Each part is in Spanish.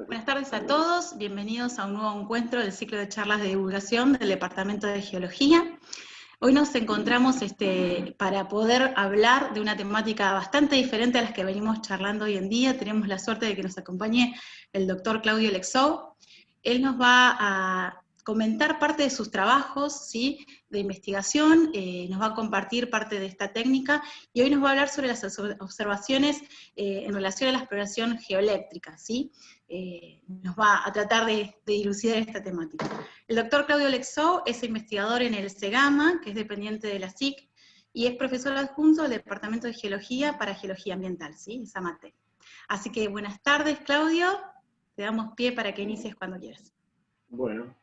Buenas tardes a todos, bienvenidos a un nuevo encuentro del ciclo de charlas de divulgación del Departamento de Geología. Hoy nos encontramos para poder hablar de una temática bastante diferente a las que venimos charlando hoy en día. Tenemos la suerte de que nos acompañe el doctor Claudio Lexou. Él nos va a comentar parte de sus trabajos, ¿sí?, de investigación, nos va a compartir parte de esta técnica, y hoy nos va a hablar sobre las observaciones en relación a la exploración geoeléctrica, ¿sí? Nos va a tratar de dilucidar esta temática. El doctor Claudio Lexou es investigador en el CEGAMA, que es dependiente de la SIC, y es profesor adjunto del Departamento de Geología para Geología Ambiental, ¿sí?, SAMATE. Así que buenas tardes, Claudio, te damos pie para que inicies cuando quieras. Bueno,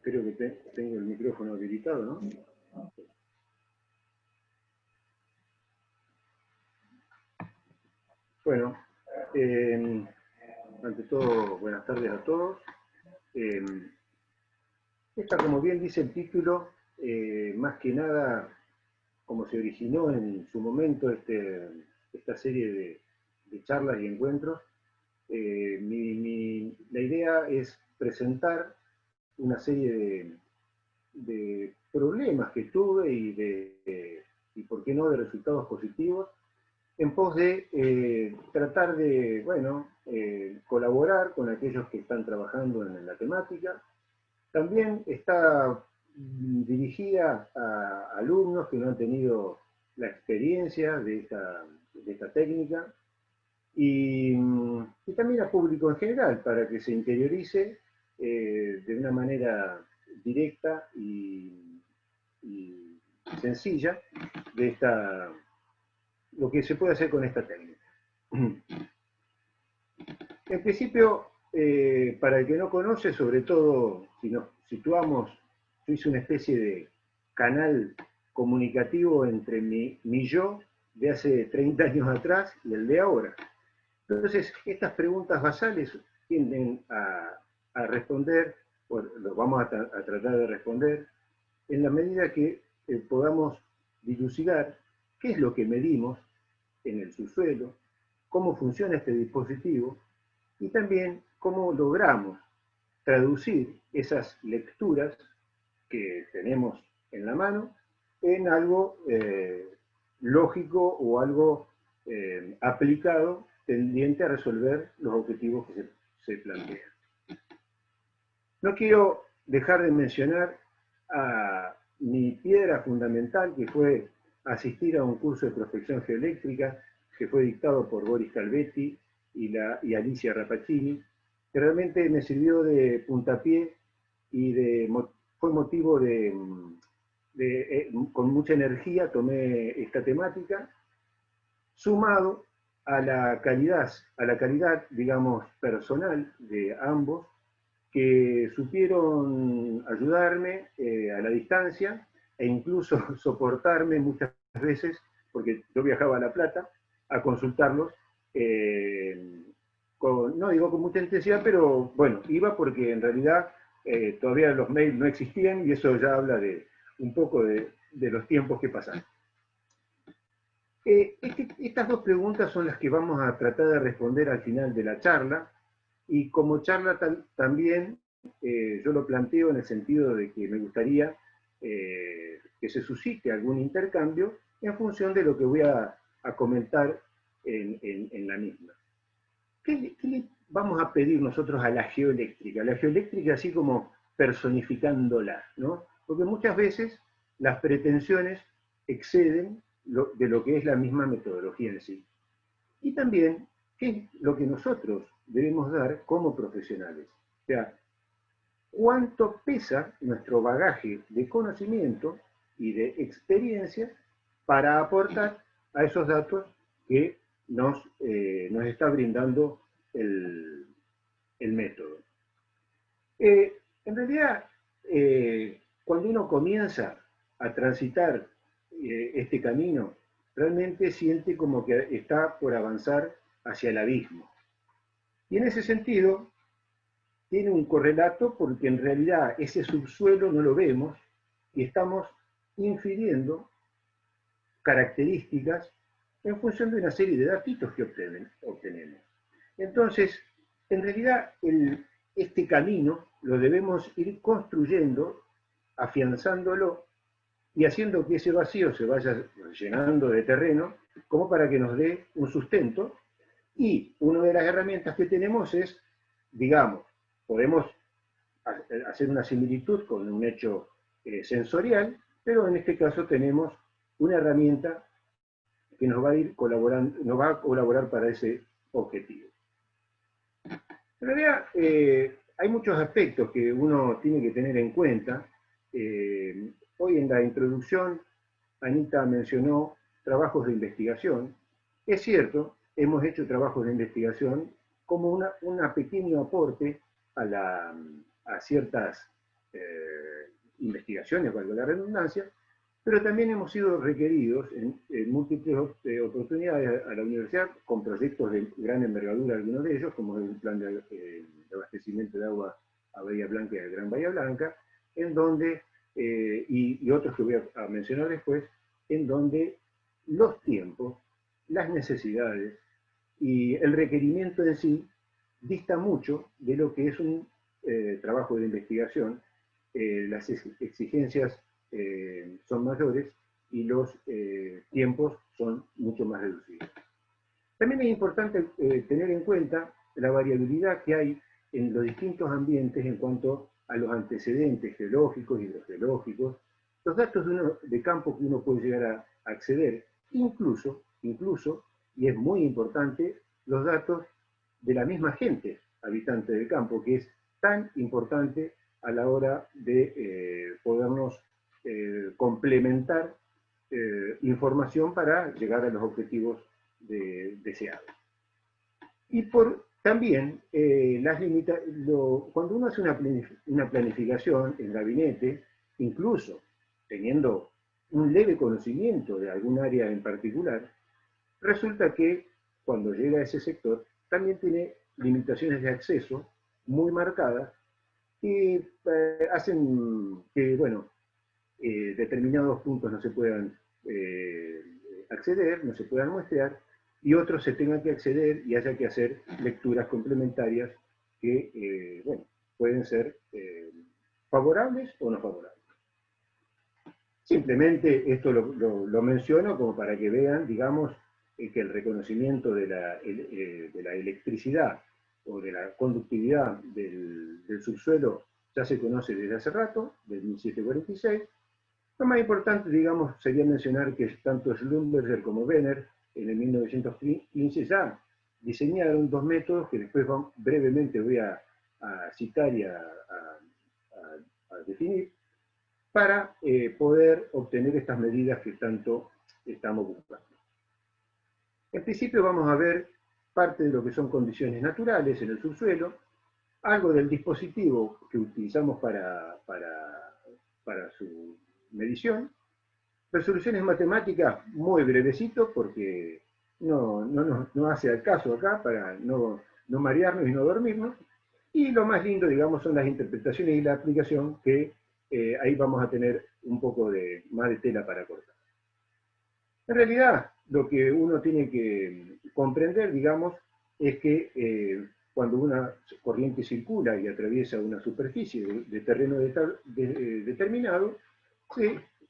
creo que tengo el micrófono habilitado, ¿no? Bueno, ante todo, buenas tardes a todos. Esta, como bien dice el título, más que nada, como se originó en su momento esta serie de charlas y encuentros, la idea es presentar una serie de problemas que tuve y por qué no, de resultados positivos, en pos de tratar de, bueno, colaborar con aquellos que están trabajando en la temática. También está dirigida a alumnos que no han tenido la experiencia de esta técnica y también a público en general, para que se interiorice de una manera directa y sencilla de lo que se puede hacer con esta técnica. En principio, para el que no conoce, sobre todo si nos situamos, yo hice una especie de canal comunicativo entre mi yo de hace 30 años atrás y el de ahora. Entonces, estas preguntas basales tienden a responder, o lo vamos a tratar de responder, en la medida que podamos dilucidar qué es lo que medimos en el subsuelo, cómo funciona este dispositivo y también cómo logramos traducir esas lecturas que tenemos en la mano en algo lógico o algo aplicado tendiente a resolver los objetivos que se plantean. No quiero dejar de mencionar a mi piedra fundamental, que fue asistir a un curso de prospección geoeléctrica que fue dictado por Boris Calvetti y Alicia Rapacini, que realmente me sirvió de puntapié y fue motivo con mucha energía tomé esta temática, sumado a la calidad, digamos, personal de ambos, que supieron ayudarme a la distancia e incluso soportarme muchas veces, porque yo viajaba a La Plata a consultarlos, no digo con mucha intensidad, pero bueno, iba porque en realidad todavía los mails no existían y eso ya habla de un poco de los tiempos que pasan. Estas dos preguntas son las que vamos a tratar de responder al final de la charla, y como charla también yo lo planteo en el sentido de que me gustaría que se suscite algún intercambio en función de lo que voy a comentar en la misma. ¿Qué le vamos a pedir nosotros a la geoeléctrica? La geoeléctrica así como personificándola, ¿no? Porque muchas veces las pretensiones exceden de lo que es la misma metodología en sí. Y también, ¿qué es lo que nosotros debemos dar como profesionales? O sea, ¿cuánto pesa nuestro bagaje de conocimiento y de experiencia para aportar a esos datos que nos está brindando el método? En realidad, cuando uno comienza a transitar este camino, realmente siente como que está por avanzar hacia el abismo. Y en ese sentido, tiene un correlato porque en realidad ese subsuelo no lo vemos y estamos infiriendo características en función de una serie de datitos que obtenemos. Entonces, En realidad, este camino lo debemos ir construyendo, afianzándolo y haciendo que ese vacío se vaya llenando de terreno, como para que nos dé un sustento. Y una de las herramientas que tenemos es, digamos, podemos hacer una similitud con un hecho sensorial, pero en este caso tenemos una herramienta que nos va a ir colaborando, nos va a colaborar para ese objetivo. En realidad, hay muchos aspectos que uno tiene que tener en cuenta. Hoy en la introducción, Anita mencionó trabajos de investigación. Es cierto, hemos hecho trabajos de investigación como un pequeño aporte a ciertas investigaciones, valga la redundancia, pero también hemos sido requeridos en múltiples oportunidades a la universidad con proyectos de gran envergadura, algunos de ellos, como el plan de abastecimiento de agua a Bahía Blanca y al Gran Bahía Blanca, en donde, y otros que voy a mencionar después, en donde los tiempos, las necesidades y el requerimiento en sí dista mucho de lo que es un trabajo de investigación. Las exigencias son mayores y los tiempos son mucho más reducidos. También es importante tener en cuenta la variabilidad que hay en los distintos ambientes en cuanto a los antecedentes geológicos, hidrogeológicos, los datos de campo que uno puede llegar a acceder, incluso, y es muy importante, los datos de la misma gente habitante del campo, que es tan importante a la hora de podernos complementar información para llegar a los objetivos deseados. Y también cuando uno hace una planificación en gabinete, incluso teniendo un leve conocimiento de algún área en particular, resulta que cuando llega a ese sector también tiene limitaciones de acceso muy marcadas y hacen que, bueno, determinados puntos no se puedan acceder, no se puedan muestrear, y otros se tengan que acceder y haya que hacer lecturas complementarias que, bueno, pueden ser favorables o no favorables. Simplemente esto lo menciono como para que vean, digamos, que el reconocimiento de la electricidad o de la conductividad del subsuelo ya se conoce desde hace rato, desde 1746. Lo más importante, digamos, sería mencionar que tanto Schlumberger como Benner en el 1915 ya diseñaron dos métodos que después brevemente voy a citar y a definir, para poder obtener estas medidas que tanto estamos buscando. En principio vamos a ver parte de lo que son condiciones naturales en el subsuelo, algo del dispositivo que utilizamos para su medición, resoluciones matemáticas muy brevecito porque no hace al caso acá para no marearnos y no dormirnos, y lo más lindo, digamos, son las interpretaciones y la aplicación que ahí vamos a tener un poco más de tela para cortar. En realidad, lo que uno tiene que comprender, digamos, es que cuando una corriente circula y atraviesa una superficie de terreno determinado,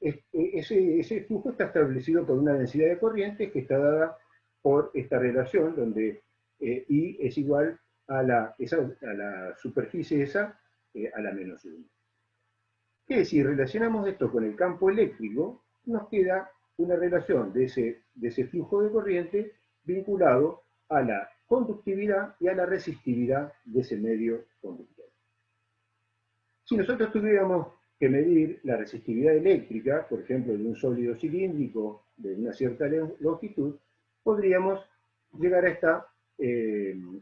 ese flujo está establecido por una densidad de corriente que está dada por esta relación, donde I es igual a la superficie esa a la menos 1. Que si relacionamos esto con el campo eléctrico, nos queda una relación de ese flujo de corriente vinculado a la conductividad y a la resistividad de ese medio conductor. Si nosotros tuviéramos que medir la resistividad eléctrica, por ejemplo, de un sólido cilíndrico de una cierta longitud, podríamos llegar a esta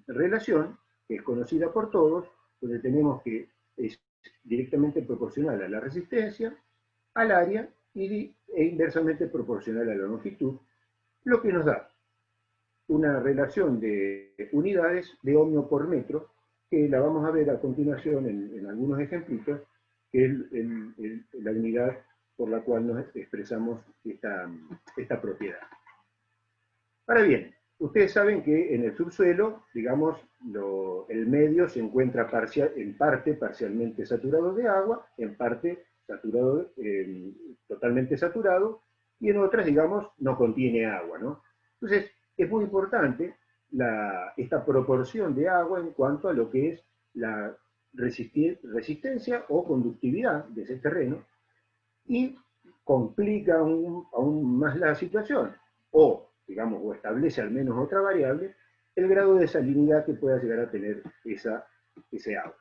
relación, que es conocida por todos, donde tenemos que es directamente proporcional a la resistencia, al área e inversamente proporcional a la longitud, lo que nos da una relación de unidades de ohmio por metro, que la vamos a ver a continuación en algunos ejemplitos, que es la unidad por la cual nos expresamos esta propiedad. Ahora bien, Ustedes saben que en el subsuelo, digamos, el medio se encuentra en parte parcialmente saturado de agua, en parte saturado, totalmente saturado, y en otras, digamos, no contiene agua, ¿no? Entonces, es muy importante esta proporción de agua en cuanto a lo que es la resistencia o conductividad de ese terreno, y complica aún más la situación, o, digamos, o establece al menos otra variable, el grado de salinidad que pueda llegar a tener ese agua.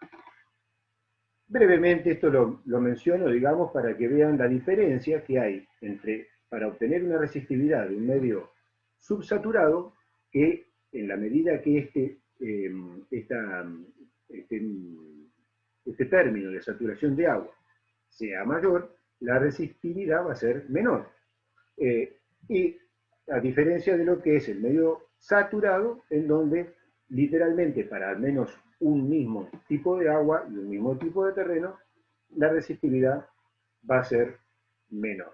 Brevemente esto lo menciono, digamos, para que vean la diferencia que hay para obtener una resistividad de un medio subsaturado, que en la medida que este término de saturación de agua sea mayor, la resistividad va a ser menor. Y a diferencia de lo que es el medio saturado, en donde literalmente para al menos un mismo tipo de agua y un mismo tipo de terreno, la resistividad va a ser menor.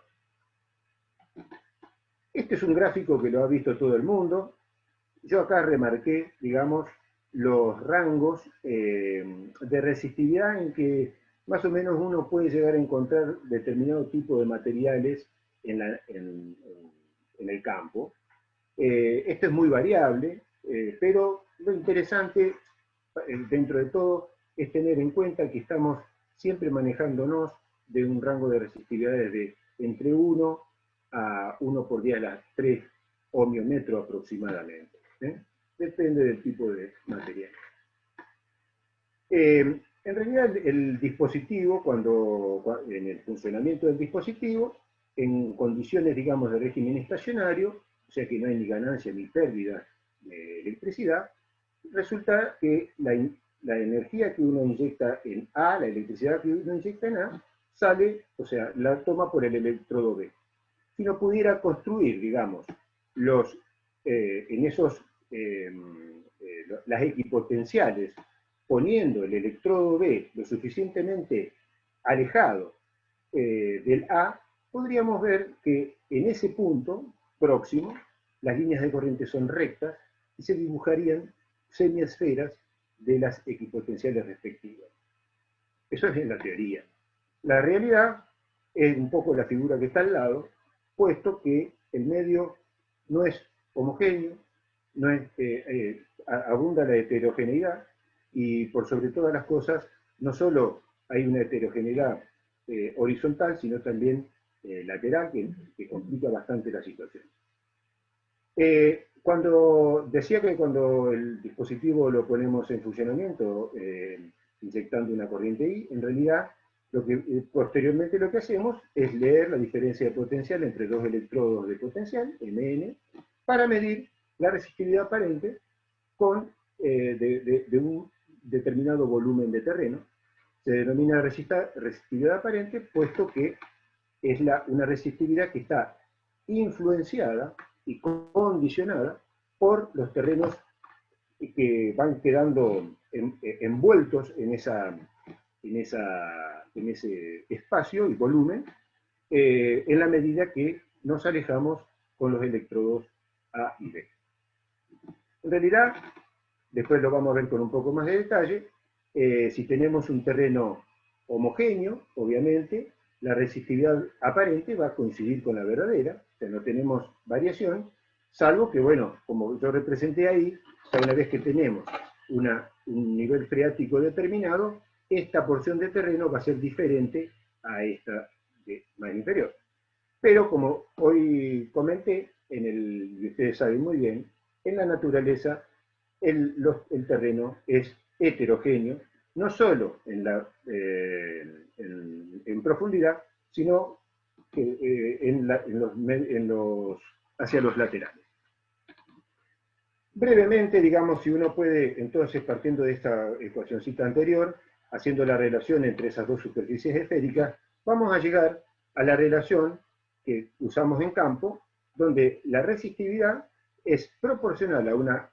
Este es un gráfico que lo ha visto todo el mundo. Yo acá remarqué, digamos, los rangos de resistividad en que más o menos uno puede llegar a encontrar determinado tipo de materiales en el campo. Esto es muy variable, pero lo interesante dentro de todo es tener en cuenta que estamos siempre manejándonos de un rango de resistividades de entre 1 a 1 por 10 a las 3 ohmiometros aproximadamente. Depende del tipo de material. En realidad el dispositivo, en el funcionamiento del dispositivo, en condiciones, digamos, de régimen estacionario, o sea que no hay ni ganancia ni pérdida de electricidad, resulta que la energía que uno inyecta en A, la electricidad que uno inyecta en A, sale, o sea, la toma por el electrodo B. Si uno pudiera construir, digamos, las equipotenciales, poniendo el electrodo B lo suficientemente alejado del A, podríamos ver que en ese punto próximo las líneas de corriente son rectas y se dibujarían semiesferas de las equipotenciales respectivas. Eso es en la teoría. La realidad es un poco la figura que está al lado, puesto que el medio no es homogéneo, no es, abunda la heterogeneidad, y por sobre todas las cosas, no solo hay una heterogeneidad horizontal, sino también lateral, que complica bastante la situación. Cuando decía que cuando el dispositivo lo ponemos en funcionamiento, inyectando una corriente I, en realidad posteriormente lo que hacemos es leer la diferencia de potencial entre dos electrodos de potencial, Mn, para medir la resistividad aparente de un determinado volumen de terreno. Se denomina resistividad aparente, puesto que es una resistividad que está influenciada y condicionada por los terrenos que van quedando envueltos en ese espacio y volumen, en la medida que nos alejamos con los electrodos A y B. En realidad, después lo vamos a ver con un poco más de detalle, si tenemos un terreno homogéneo, obviamente, la resistividad aparente va a coincidir con la verdadera, o sea, no tenemos variación, salvo que, bueno, como yo representé ahí, una vez que tenemos un nivel freático determinado, esta porción de terreno va a ser diferente a esta más inferior. Pero como hoy comenté, y ustedes saben muy bien, en la naturaleza el terreno es heterogéneo, no solo en profundidad, sino hacia los laterales. Brevemente, digamos, si uno puede, entonces, partiendo de esta ecuacióncita anterior, haciendo la relación entre esas dos superficies esféricas, vamos a llegar a la relación que usamos en campo, donde la resistividad es proporcional a una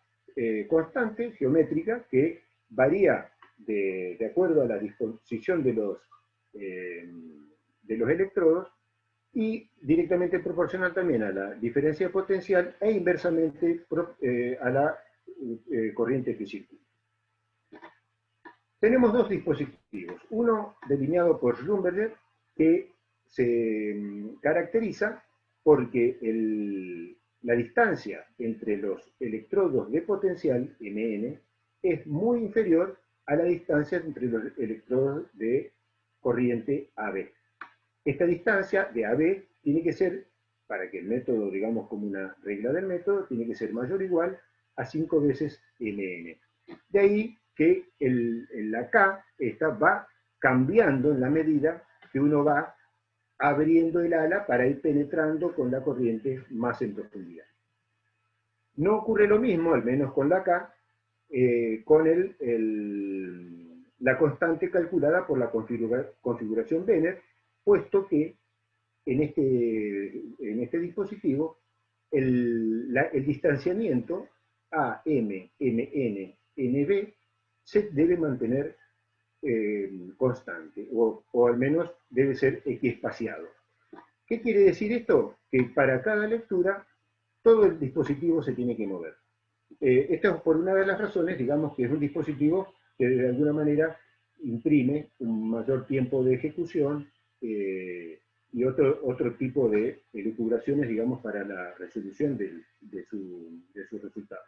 constante geométrica que varía de acuerdo a la disposición de los electrodos, y directamente proporcional también a la diferencia de potencial e inversamente a la corriente que circula. Tenemos dos dispositivos, uno delineado por Schlumberger, que se caracteriza porque la distancia entre los electrodos de potencial, Mn, es muy inferior a la distancia entre los electrodos de corriente AB. Esta distancia de AB tiene que ser, para que el método, digamos como una regla del método, tiene que ser mayor o igual a 5 veces Mn. De ahí que la K va cambiando en la medida que uno va abriendo el ala para ir penetrando con la corriente más en profundidad. No ocurre lo mismo, al menos con la K, con la constante calculada por la configuración Benner, puesto que en este dispositivo el distanciamiento AM, MN, NB se debe mantener constante, o al menos debe ser equiespaciado. ¿Qué quiere decir esto? Que para cada lectura todo el dispositivo se tiene que mover. Esta es por una de las razones, digamos que es un dispositivo que de alguna manera imprime un mayor tiempo de ejecución y otro tipo de elucubraciones, digamos, para la resolución de su resultado.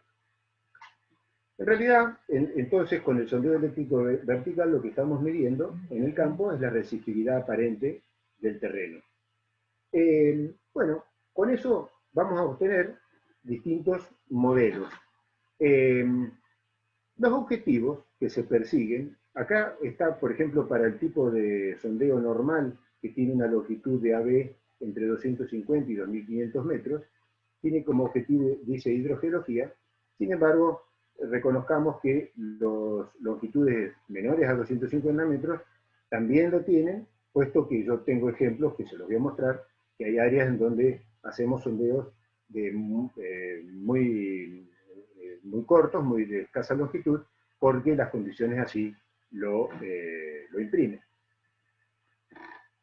En realidad, entonces, con el sondeo eléctrico vertical, lo que estamos midiendo en el campo es la resistividad aparente del terreno. Bueno, con eso vamos a obtener distintos modelos. Los objetivos que se persiguen, acá está, por ejemplo, para el tipo de sondeo normal, que tiene una longitud de AB entre 250 y 2500 metros, tiene como objetivo, dice, hidrogeología. Sin embargo, reconozcamos que las longitudes menores a 250 metros también lo tienen, puesto que yo tengo ejemplos que se los voy a mostrar, que hay áreas en donde hacemos sondeos de muy cortos, muy de escasa longitud, porque las condiciones así lo imprimen.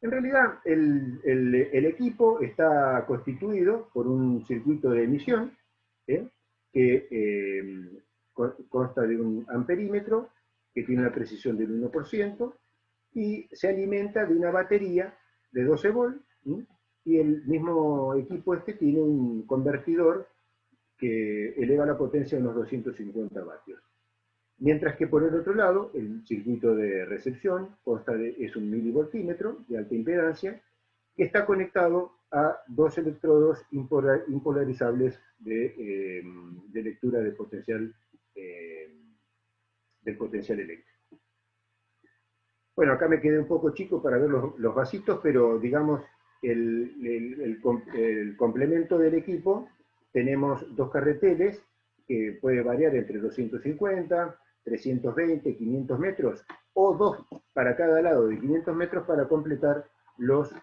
En realidad, el equipo está constituido por un circuito de emisión, que consta de un amperímetro, que tiene una precisión del 1%, y se alimenta de una batería de 12 volts, y el mismo equipo tiene un convertidor que eleva la potencia a unos 250 vatios. Mientras que por el otro lado, el circuito de recepción es un milivoltímetro de alta impedancia, que está conectado a dos electrodos impolarizables de lectura del potencial eléctrico. Bueno, acá me quedé un poco chico para ver los vasitos, pero digamos, el complemento del equipo, tenemos dos carreteles que puede variar entre 250, 320, 500 metros, o dos para cada lado de 500 metros para completar los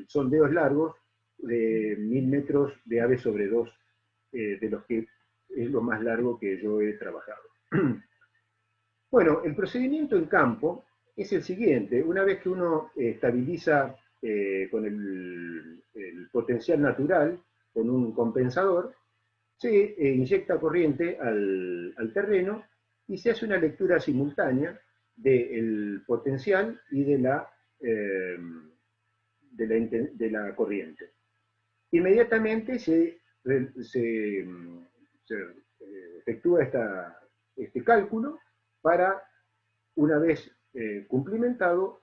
sondeos largos de 1000 metros de AB sobre 2, de los que es lo más largo que yo he trabajado. Bueno, el procedimiento en campo es el siguiente. Una vez que uno estabiliza con el potencial natural, con un compensador, se inyecta corriente al terreno y se hace una lectura simultánea del potencial y de la corriente. Inmediatamente se efectúa este cálculo para, una vez cumplimentado,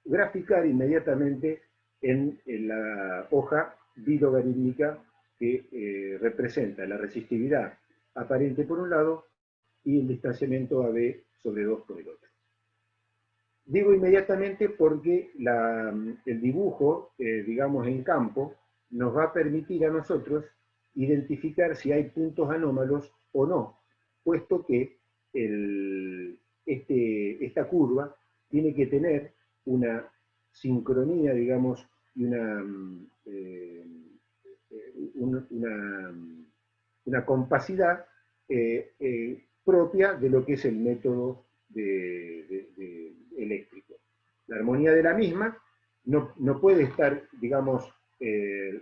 graficar inmediatamente en la hoja bilogarítmica que representa la resistividad aparente por un lado y el distanciamiento AB sobre 2 por el otro. Digo inmediatamente porque el dibujo, digamos, en campo, nos va a permitir a nosotros identificar si hay puntos anómalos o no, puesto que esta curva tiene que tener una sincronía, digamos, y una compacidad propia de lo que es el método eléctrico. La armonía de la misma no puede estar, digamos,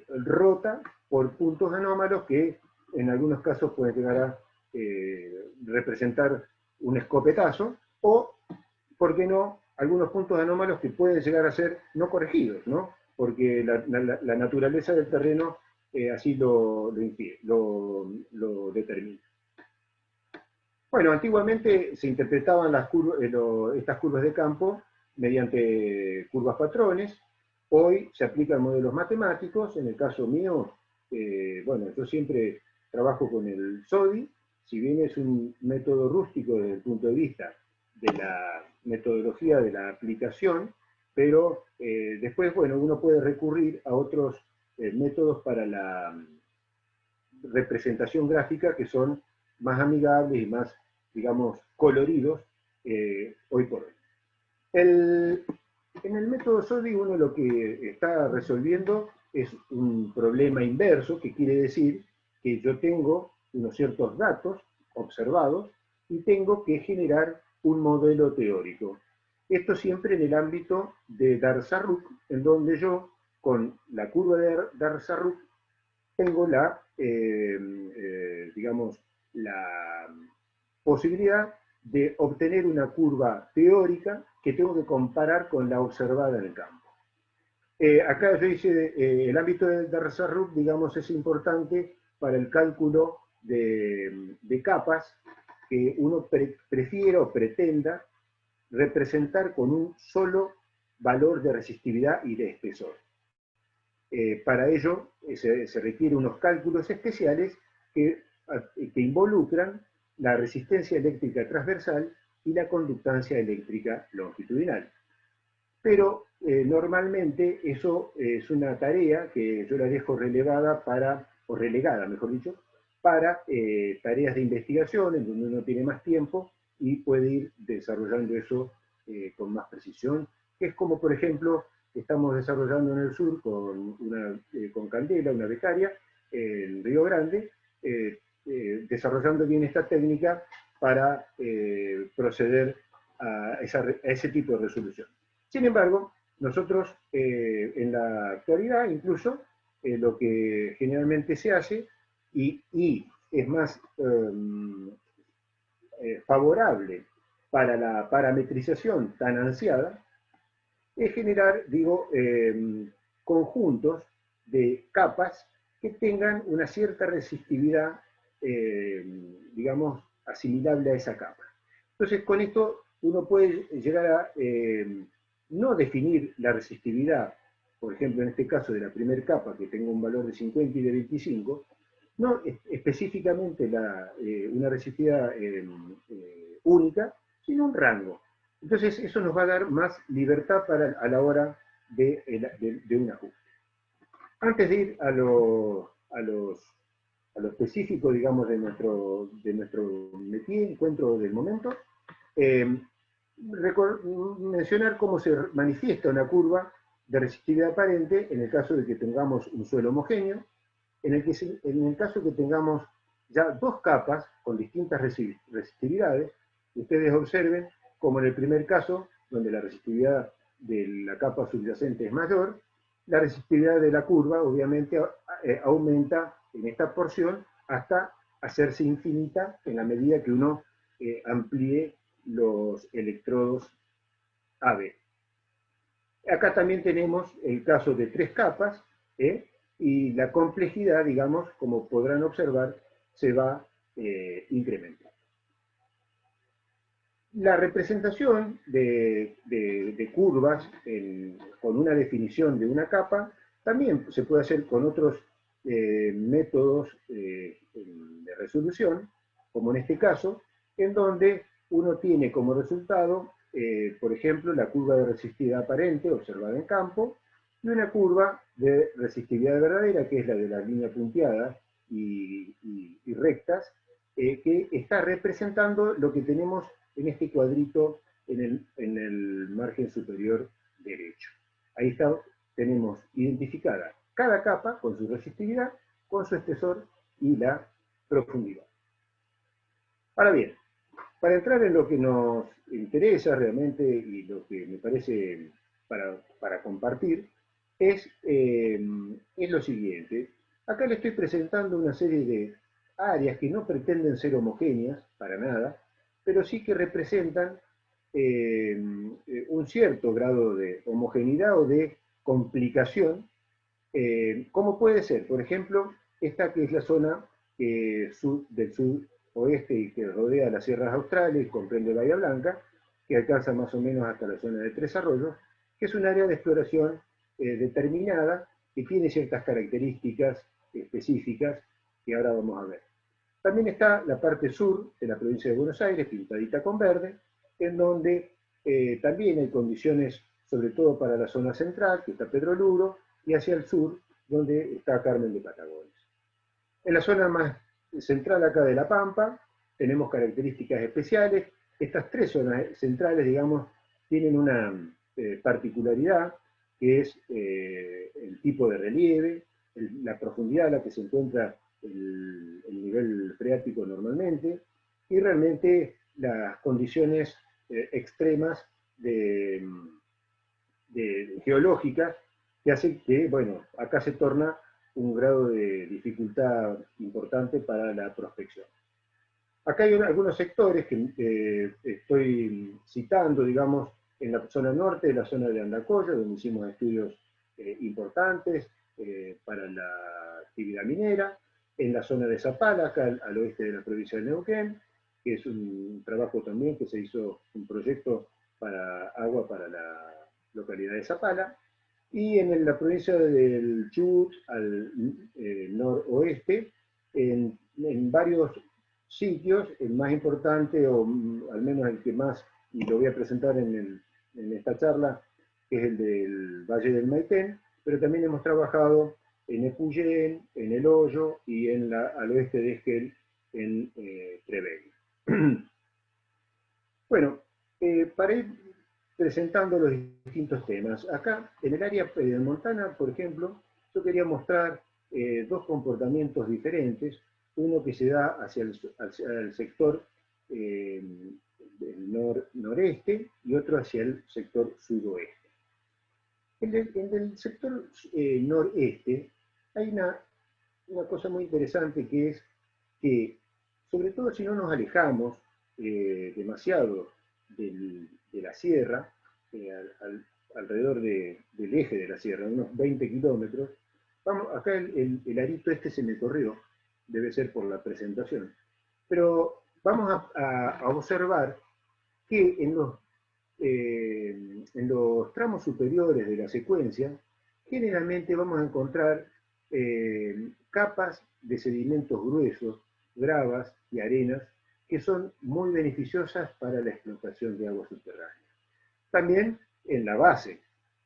rota por puntos anómalos que en algunos casos pueden llegar a representar un escopetazo, o, ¿por qué no?, algunos puntos anómalos que pueden llegar a ser no corregidos, ¿no? Porque la naturaleza del terreno así lo determina. Bueno, antiguamente se interpretaban estas curvas de campo mediante curvas patrones. Hoy se aplican modelos matemáticos. En el caso mío, bueno, yo siempre trabajo con el SODI, si bien es un método rústico desde el punto de vista de la metodología de la aplicación, pero después, bueno, uno puede recurrir a otros métodos para la representación gráfica que son más amigables y más, digamos, coloridos hoy por hoy. En el método SODI uno lo que está resolviendo es un problema inverso, que quiere decir que yo tengo unos ciertos datos observados y tengo que generar un modelo teórico. Esto siempre en el ámbito de Dar-Sarruk, en donde yo, con la curva de Dar-Sarruk, tengo digamos, la posibilidad de obtener una curva teórica que tengo que comparar con la observada en el campo. Acá yo hice el ámbito de Dar-Sarruk, digamos, es importante para el cálculo de capas que uno prefiera o pretenda representar con un solo valor de resistividad y de espesor. Para ello se requieren unos cálculos especiales que involucran la resistencia eléctrica transversal y la conductancia eléctrica longitudinal. Pero normalmente eso es una tarea que yo la dejo relevada o relegada, mejor dicho, para tareas de investigación en donde uno tiene más tiempo y puede ir desarrollando eso con más precisión, que es como, por ejemplo, estamos desarrollando en el sur con Candela, una becaria, en Río Grande, desarrollando bien esta técnica para proceder a ese tipo de resolución. Sin embargo, nosotros en la actualidad, incluso, lo que generalmente se hace, y es más favorable para la parametrización tan ansiada, es generar, digo, conjuntos de capas que tengan una cierta resistividad, digamos, asimilable a esa capa. Entonces, con esto uno puede llegar a no definir la resistividad, por ejemplo, en este caso de la primera capa, que tenga un valor de 50 y de 25, no específicamente una resistividad única, sino un rango. Entonces, eso nos va a dar más libertad a la hora de un ajuste. Antes de ir a lo específico, digamos, de nuestro métier, encuentro del momento, mencionar cómo se manifiesta una curva de resistividad aparente en el caso de que tengamos un suelo homogéneo, en el caso que tengamos ya dos capas con distintas resistividades. Ustedes observen como en el primer caso, donde la resistividad de la capa subyacente es mayor, la resistividad de la curva obviamente aumenta en esta porción hasta hacerse infinita en la medida que uno amplíe los electrodos AB. Acá también tenemos el caso de tres capas, y la complejidad, digamos, como podrán observar, se va incrementando. La representación de curvas con una definición de una capa también se puede hacer con otros métodos de resolución, como en este caso, en donde uno tiene como resultado, por ejemplo, la curva de resistividad aparente observada en campo, y una curva de resistividad verdadera, que es la de la línea punteada y rectas, que está representando lo que tenemos en este cuadrito en el margen superior derecho. Ahí tenemos identificada cada capa con su resistividad, con su espesor y la profundidad. Ahora bien, para entrar en lo que nos interesa realmente y lo que me parece para compartir, es lo siguiente. Acá le estoy presentando una serie de áreas que no pretenden ser homogéneas, para nada, pero sí que representan un cierto grado de homogeneidad o de complicación, como puede ser, por ejemplo, esta que es la zona del sudoeste y que rodea las sierras australes, comprende Bahía Blanca, que alcanza más o menos hasta la zona de Tres Arroyos, que es un área de exploración determinada que tiene ciertas características específicas que ahora vamos a ver. También está la parte sur de la provincia de Buenos Aires, pintadita con verde, en donde también hay condiciones, sobre todo para la zona central, que está Pedro Luro, y hacia el sur, donde está Carmen de Patagones. En la zona más central acá de La Pampa, tenemos características especiales. Estas tres zonas centrales, digamos, tienen una particularidad, que es el tipo de relieve, la profundidad a la que se encuentra el nivel freático normalmente, y realmente las condiciones extremas geológicas que hacen que, bueno, acá se torna un grado de dificultad importante para la prospección. Acá hay algunos sectores que estoy citando, digamos, en la zona norte, la zona de Andacollo, donde hicimos estudios importantes para la actividad minera, en la zona de Zapala, acá al oeste de la provincia de Neuquén, que es un trabajo también que se hizo, un proyecto para agua para la localidad de Zapala, y en la provincia del Chubut, al noroeste, en varios sitios, el más importante, o al menos el que más, y lo voy a presentar en esta charla, que es el del Valle del Maitén, pero también hemos trabajado en Epuyén, en El Hoyo y al oeste de Esquel, en Trevelin. Bueno, para ir presentando los distintos temas, acá en el área pedemontana, por ejemplo, yo quería mostrar dos comportamientos diferentes, uno que se da hacia el sector del noreste y otro hacia el sector sudoeste. En el sector noreste hay una cosa muy interesante, que es que, sobre todo si no nos alejamos demasiado de la sierra, alrededor del eje de la sierra, unos 20 kilómetros, acá el arito este se me corrió, debe ser por la presentación, pero vamos a observar que en los tramos superiores de la secuencia, generalmente vamos a encontrar capas de sedimentos gruesos, gravas y arenas, que son muy beneficiosas para la explotación de aguas subterráneas. También en la base,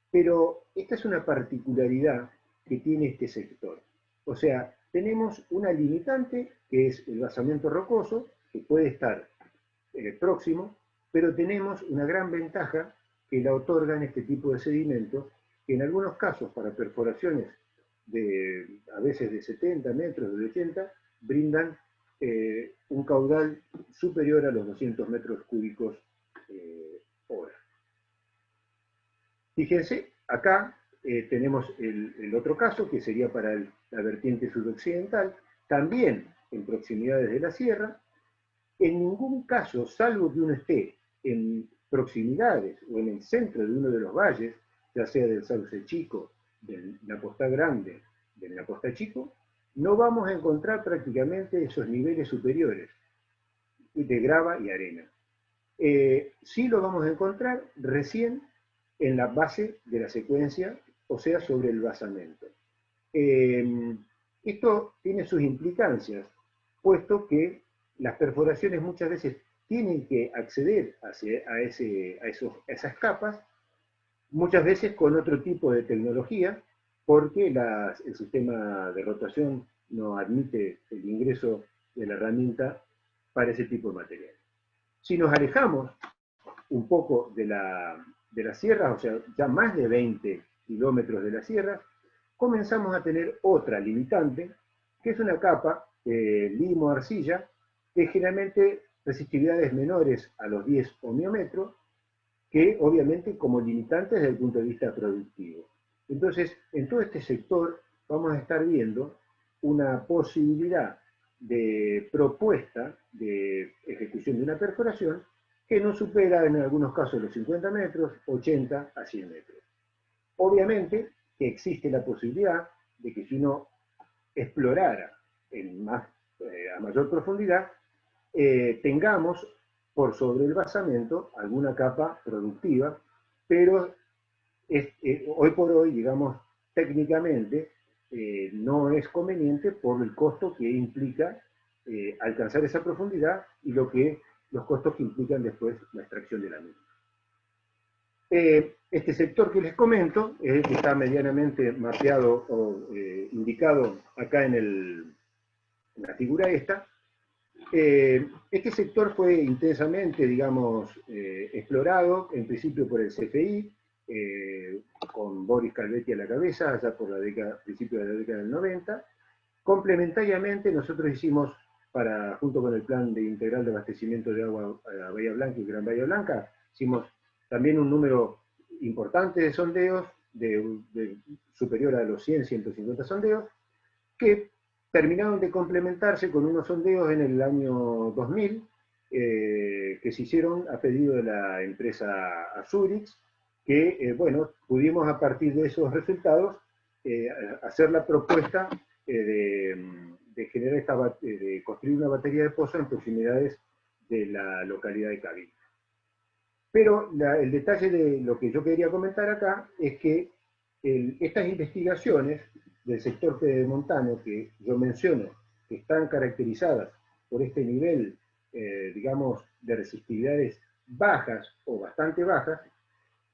pero esta es una particularidad que tiene este sector. O sea, tenemos una limitante, que es el basamento rocoso, que puede estar próximo, pero tenemos una gran ventaja que la otorgan este tipo de sedimentos, que en algunos casos para perforaciones a veces de 70 metros, de 80, brindan un caudal superior a los 200 metros cúbicos hora. Fíjense, acá tenemos el otro caso, que sería para la vertiente sudoccidental, también en proximidades de la sierra. En ningún caso, salvo que uno esté en proximidades o en el centro de uno de los valles, ya sea del Sauce Chico, del Napostá Grande, del Napostá Chico, no vamos a encontrar prácticamente esos niveles superiores de grava y arena. Sí lo vamos a encontrar recién en la base de la secuencia, o sea, sobre el basamento. Esto tiene sus implicancias, puesto que las perforaciones muchas veces tienen que acceder a esas capas, muchas veces con otro tipo de tecnología, porque el sistema de rotación no admite el ingreso de la herramienta para ese tipo de material. Si nos alejamos un poco de la sierra, o sea, ya más de 20 kilómetros de la sierra, comenzamos a tener otra limitante, que es una capa limo-arcilla, que generalmente resistividades menores a los 10 ohmiómetros, que obviamente como limitantes desde el punto de vista productivo. Entonces, en todo este sector vamos a estar viendo una posibilidad de propuesta de ejecución de una perforación que no supera en algunos casos los 50 metros, 80 a 100 metros. Obviamente que existe la posibilidad de que si uno explorara a mayor profundidad, tengamos por sobre el basamento alguna capa productiva, pero hoy por hoy, digamos, técnicamente, no es conveniente por el costo que implica alcanzar esa profundidad y los costos que implican después la extracción de la misma. Este sector que les comento es el que está medianamente mapeado o indicado acá en la figura esta. Este sector fue intensamente, digamos, explorado, en principio por el CFI, con Boris Calvetti a la cabeza, allá por principio de la década del 90. Complementariamente, nosotros hicimos, junto con el Plan Integral de Abastecimiento de Agua a Bahía Blanca y Gran Bahía Blanca, hicimos también un número importante de sondeos, superior a los 100, 150 sondeos, que terminaron de complementarse con unos sondeos en el año 2000, que se hicieron a pedido de la empresa Azurix, que, bueno, pudimos a partir de esos resultados hacer la propuesta de generar de construir una batería de pozos en proximidades de la localidad de Cabinda. Pero el detalle de lo que yo quería comentar acá es que estas investigaciones del sector pedemontano que yo menciono, que están caracterizadas por este nivel, digamos, de resistividades bajas o bastante bajas,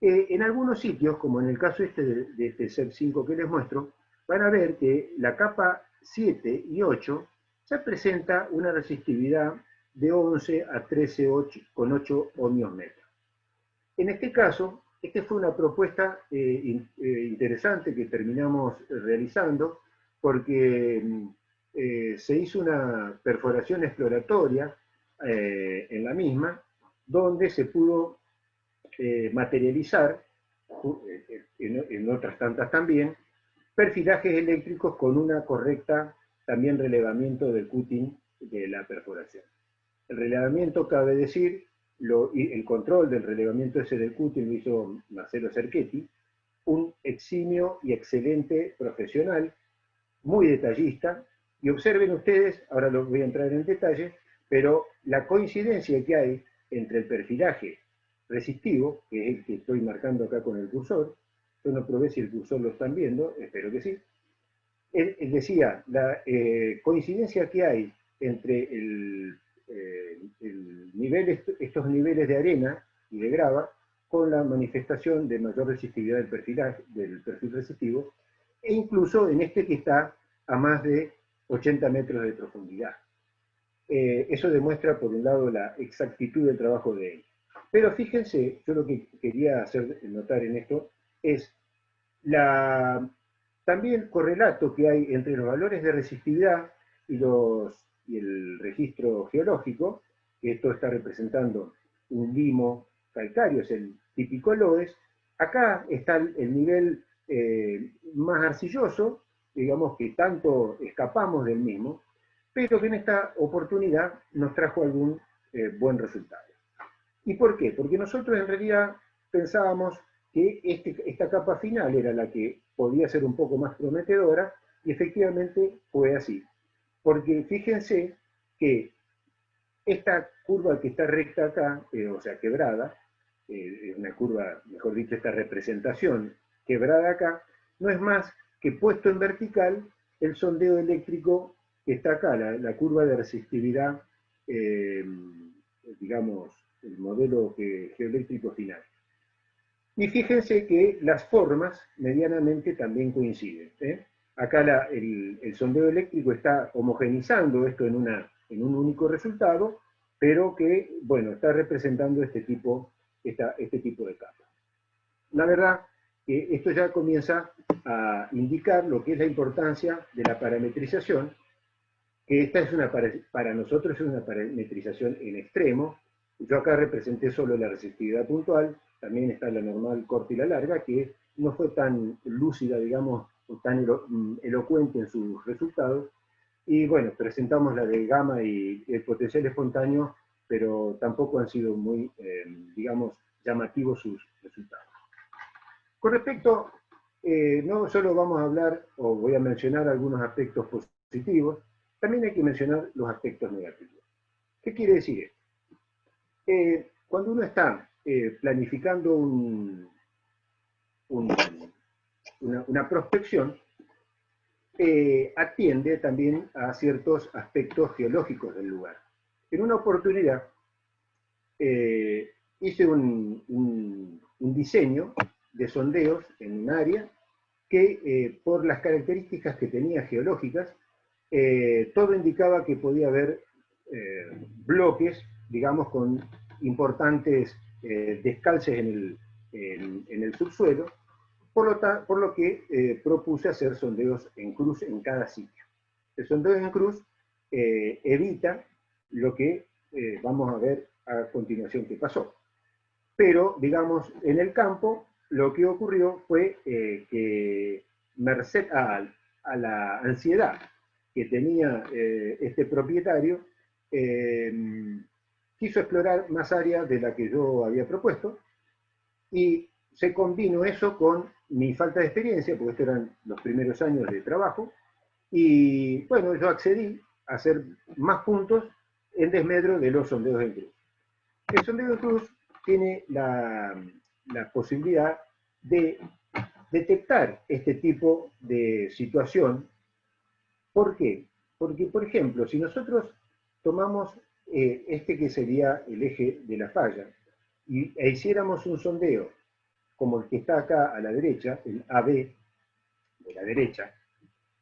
en algunos sitios, como en el caso de este CEP 5 que les muestro, van a ver que la capa 7 y 8 ya presenta una resistividad de 11 a 13,8 ohmios metros. En este caso, esta fue una propuesta interesante que terminamos realizando porque se hizo una perforación exploratoria en la misma, donde se pudo materializar, en otras tantas también, perfilajes eléctricos con una correcta también relevamiento del cutting de la perforación. El relevamiento, cabe decir, el control del relevamiento ese del cutting lo hizo Marcelo Cerchetti, un eximio y excelente profesional, muy detallista, y observen ustedes, ahora los voy a entrar en detalle, pero la coincidencia que hay entre el perfilaje resistivo, que es el que estoy marcando acá con el cursor, yo no probé si el cursor lo están viendo, espero que sí, él decía, la coincidencia que hay entre estos niveles de arena y de grava con la manifestación de mayor resistividad del perfil resistivo, e incluso en este que está a más de 80 metros de profundidad. Eso demuestra, por un lado, la exactitud del trabajo de él. Pero fíjense, yo lo que quería hacer notar en esto es también el correlato que hay entre los valores de resistividad y el registro geológico, que esto está representando un limo calcáreo, es el típico LOES. Acá está el nivel más arcilloso, digamos que tanto escapamos del mismo, pero que en esta oportunidad nos trajo algún buen resultado. ¿Y por qué? Porque nosotros en realidad pensábamos que esta capa final era la que podía ser un poco más prometedora, y efectivamente fue así. Porque fíjense que esta curva que está recta acá, o sea, quebrada, una curva, mejor dicho, esta representación quebrada acá, no es más que puesto en vertical el sondeo eléctrico que está acá, la curva de resistividad, digamos, el modelo geoeléctrico final. Y fíjense que las formas medianamente también coinciden. Acá el sondeo eléctrico está homogenizando esto en un único resultado, pero que, bueno, está representando este tipo de capa. La verdad que esto ya comienza a indicar lo que es la importancia de la parametrización, que esta para nosotros es una parametrización en extremo, Yo acá representé solo la resistividad puntual, también está la normal corta y la larga, que no fue tan lúcida, digamos, o tan elocuente en sus resultados. Y bueno, presentamos la de gamma y el potencial espontáneo, pero tampoco han sido muy, digamos, llamativos sus resultados. Con respecto, no solo vamos a hablar, o voy a mencionar algunos aspectos positivos, también hay que mencionar los aspectos negativos. ¿Qué quiere decir esto? Cuando uno está planificando una prospección, atiende también a ciertos aspectos geológicos del lugar. En una oportunidad hice un diseño de sondeos en un área que por las características que tenía geológicas, todo indicaba que podía haber bloques, digamos, con importantes descalces en el subsuelo, por lo que propuse hacer sondeos en cruz en cada sitio. El sondeo en cruz evita lo que vamos a ver a continuación que pasó. Pero, digamos, en el campo, lo que ocurrió fue que, merced a la ansiedad que tenía este propietario, quiso explorar más área de la que yo había propuesto, y se combinó eso con mi falta de experiencia, porque estos eran los primeros años de trabajo, y bueno, yo accedí a hacer más puntos en desmedro de los sondeos en cruz. El sondeo en cruz tiene la posibilidad de detectar este tipo de situación. ¿Por qué? Porque, por ejemplo, si nosotros tomamos este que sería el eje de la falla e hiciéramos un sondeo como el que está acá a la derecha, el AB de la derecha,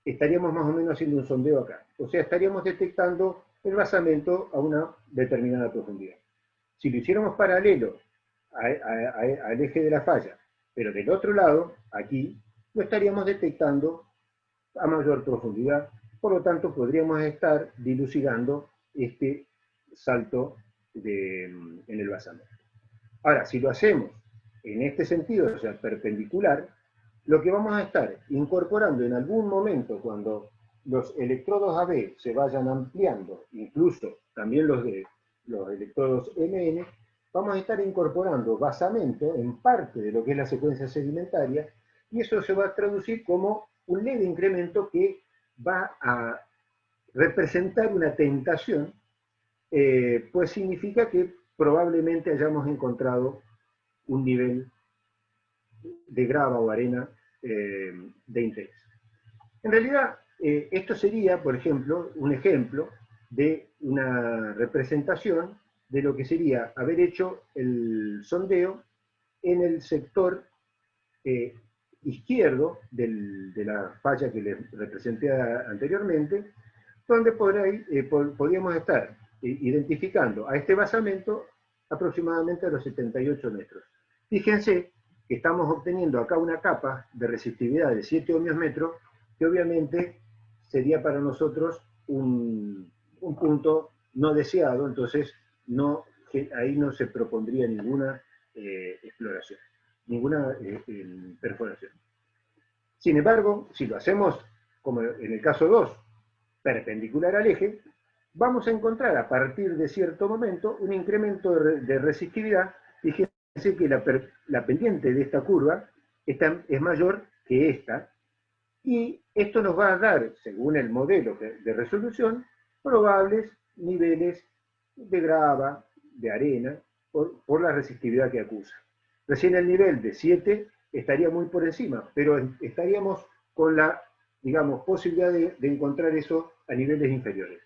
estaríamos más o menos haciendo un sondeo acá. O sea, estaríamos detectando el basamento a una determinada profundidad. Si lo hiciéramos paralelo al eje de la falla, pero del otro lado, aquí, lo estaríamos detectando a mayor profundidad, por lo tanto podríamos estar dilucidando este salto en el basamento. Ahora, si lo hacemos en este sentido, o sea, perpendicular, lo que vamos a estar incorporando en algún momento cuando los electrodos AB se vayan ampliando, incluso también los electrodos MN, vamos a estar incorporando basamento en parte de lo que es la secuencia sedimentaria, y eso se va a traducir como un leve incremento que va a representar una tentación, pues significa que probablemente hayamos encontrado un nivel de grava o arena de interés. En realidad, esto sería, por ejemplo, un ejemplo de una representación de lo que sería haber hecho el sondeo en el sector izquierdo de la falla que les representé anteriormente, donde podríamos estar identificando a este basamento aproximadamente a los 78 metros. Fíjense que estamos obteniendo acá una capa de resistividad de 7 ohmios metros, que obviamente sería para nosotros un punto no deseado, entonces ahí no se propondría ninguna exploración, ninguna perforación. Sin embargo, si lo hacemos, como en el caso 2, perpendicular al eje, vamos a encontrar a partir de cierto momento un incremento de resistividad. Fíjense que la pendiente de esta curva es mayor que esta, y esto nos va a dar, según el modelo de resolución, probables niveles de grava, de arena, por la resistividad que acusa. Recién el nivel de 7 estaría muy por encima, pero estaríamos con la, digamos, posibilidad de encontrar eso a niveles inferiores.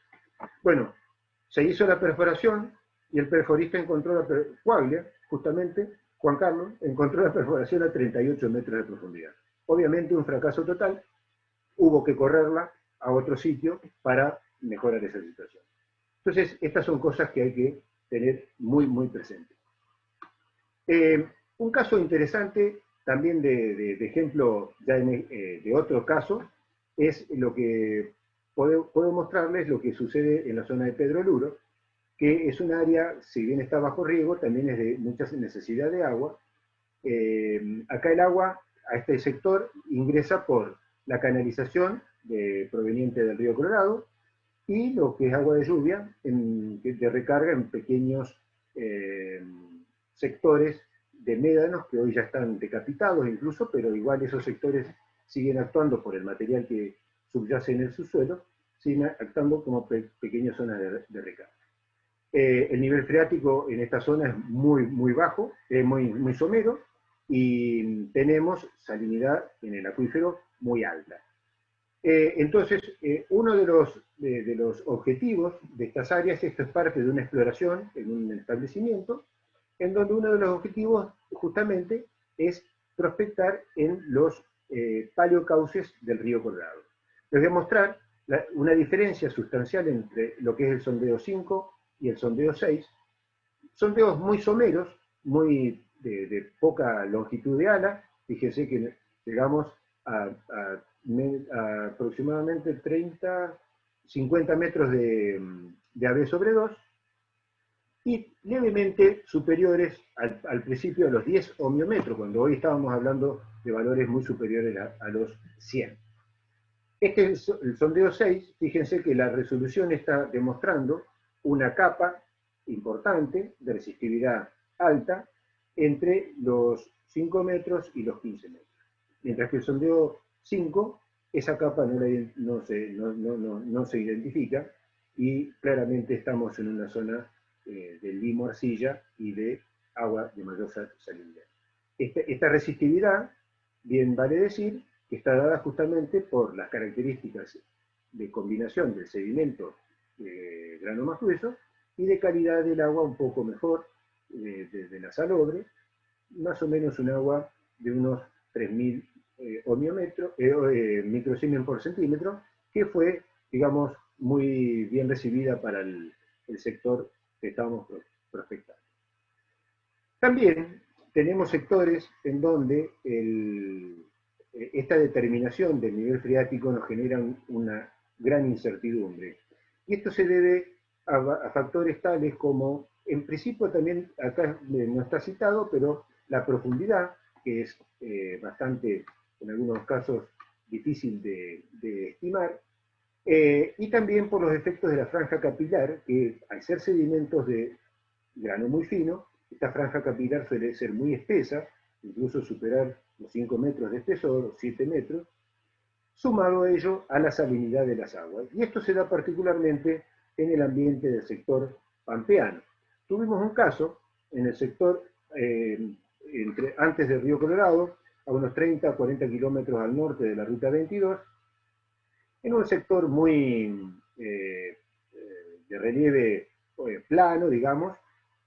Bueno, se hizo la perforación y el perforista encontró justamente, Juan Carlos, encontró la perforación a 38 metros de profundidad. Obviamente un fracaso total, hubo que correrla a otro sitio para mejorar esa situación. Entonces, estas son cosas que hay que tener muy, muy presentes. Un caso interesante, también de ejemplo ya de otro caso, es lo que puedo mostrarles lo que sucede en la zona de Pedro Luro, que es un área, si bien está bajo riego, también es de mucha necesidad de agua. Acá el agua a este sector ingresa por la canalización proveniente del río Colorado y lo que es agua de lluvia de recarga en pequeños sectores de médanos que hoy ya están decapitados incluso, pero igual esos sectores siguen actuando por el material que subyace en el subsuelo, siguen actuando como pequeñas zonas de recarga. El nivel freático en esta zona es muy bajo, muy somero, y tenemos salinidad en el acuífero muy alta. Entonces, uno de los objetivos de estas áreas, esto es parte de una exploración en un establecimiento, en donde uno de los objetivos justamente es prospectar en los paleocauces del río Colorado. Les voy a mostrar una diferencia sustancial entre lo que es el sondeo 5 y el sondeo 6. Sondeos muy someros, muy de poca longitud de ala. Fíjense que llegamos a aproximadamente 50 metros de AB sobre 2, y levemente superiores al principio a los 10 ohmiómetros, cuando hoy estábamos hablando de valores muy superiores a los 100. Este es el sondeo 6, fíjense que la resolución está demostrando una capa importante de resistividad alta entre los 5 metros y los 15 metros. Mientras que el sondeo 5, esa capa no se identifica, y claramente estamos en una zona de limo arcilla y de agua de mayor salinidad. Esta resistividad, bien vale decir, que está dada justamente por las características de combinación del sedimento grano más grueso y de calidad del agua un poco mejor, de la salobre, más o menos un agua de unos 3.000 microsiemens por centímetro, que fue, digamos, muy bien recibida para el sector que estábamos prospectando. También tenemos sectores en donde esta determinación del nivel freático nos genera una gran incertidumbre. Y esto se debe a factores tales como, en principio también acá no está citado, pero la profundidad, que es bastante, en algunos casos, difícil de estimar, y también por los efectos de la franja capilar, que al ser sedimentos de grano muy fino, esta franja capilar suele ser muy espesa, incluso superar los 5 metros de espesor, o 7 metros, sumado a ello a la salinidad de las aguas. Y esto se da particularmente en el ambiente del sector pampeano. Tuvimos un caso en el sector antes del río Colorado, a unos 30 a 40 kilómetros al norte de la ruta 22, en un sector muy de relieve plano, digamos,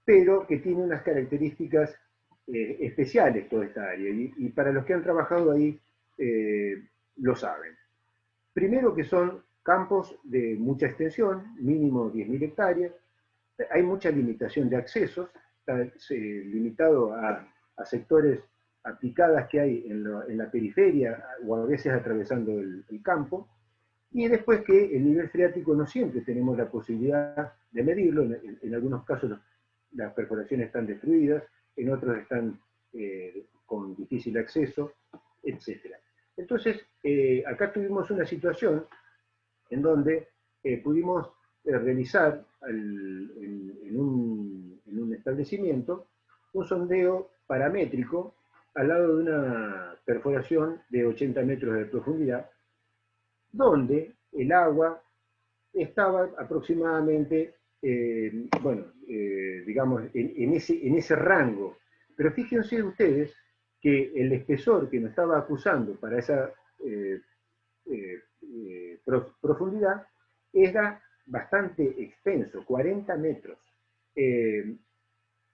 pero que tiene unas características especiales toda esta área, y para los que han trabajado ahí lo saben. Primero, que son campos de mucha extensión, mínimo 10.000 hectáreas, hay mucha limitación de accesos, está limitado a sectores, a picadas que hay en la periferia, o a veces atravesando el campo, y después que el nivel freático no siempre tenemos la posibilidad de medirlo. En algunos casos las perforaciones están destruidas, en otros están con difícil acceso, etc. Entonces, acá tuvimos una situación en donde pudimos realizar en un establecimiento un sondeo paramétrico al lado de una perforación de 80 metros de profundidad, donde el agua estaba aproximadamente, digamos, en ese rango. Pero fíjense ustedes que el espesor que nos estaba acusando para esa profundidad era bastante extenso, 40 metros.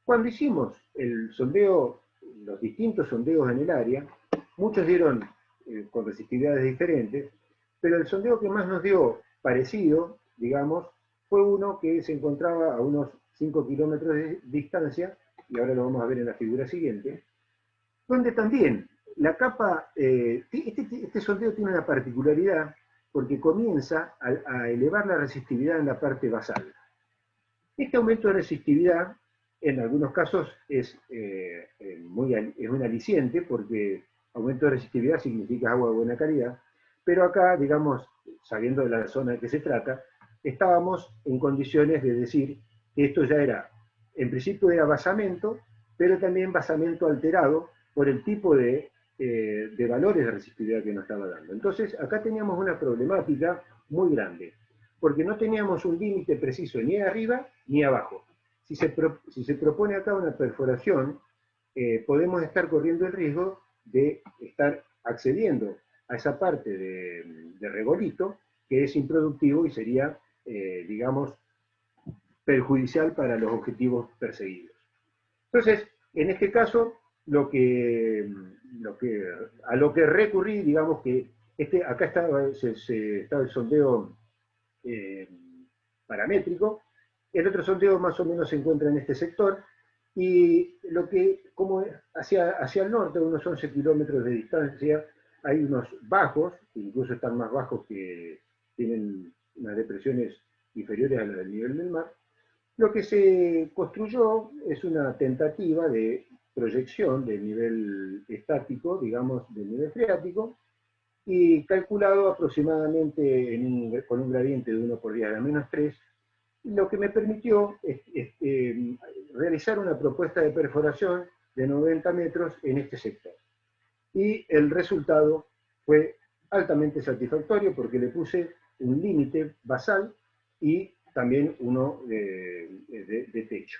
Cuando hicimos el sondeo, los distintos sondeos en el área, muchos dieron con resistividades diferentes, pero el sondeo que más nos dio parecido, digamos, fue uno que se encontraba a unos 5 kilómetros de distancia, y ahora lo vamos a ver en la figura siguiente, donde también la capa, este sondeo tiene una particularidad, porque comienza a elevar la resistividad en la parte basal. Este aumento de resistividad, en algunos casos, es un aliciente, porque aumento de resistividad significa agua de buena calidad, pero acá, digamos, sabiendo de la zona de que se trata, estábamos en condiciones de decir que esto ya era, en principio era basamento, pero también basamento alterado por el tipo de valores de resistividad que nos estaba dando. Entonces, acá teníamos una problemática muy grande, porque no teníamos un límite preciso ni arriba ni abajo. Si se propone acá una perforación, podemos estar corriendo el riesgo de estar accediendo a esa parte de regolito que es improductivo y sería, digamos, perjudicial para los objetivos perseguidos. Entonces, en este caso, a lo que recurrí, digamos que acá estaba el sondeo paramétrico, el otro sondeo más o menos se encuentra en este sector, y como hacia el norte, unos 11 kilómetros de distancia, hay unos bajos, que incluso están más bajos, que tienen unas depresiones inferiores a las del nivel del mar. Lo que se construyó es una tentativa de proyección del nivel estático, digamos, del nivel freático, y calculado aproximadamente con un gradiente de 1 por 10 a la menos 3, lo que me permitió realizar una propuesta de perforación de 90 metros en este sector. Y el resultado fue altamente satisfactorio porque le puse un límite basal y también uno de techo.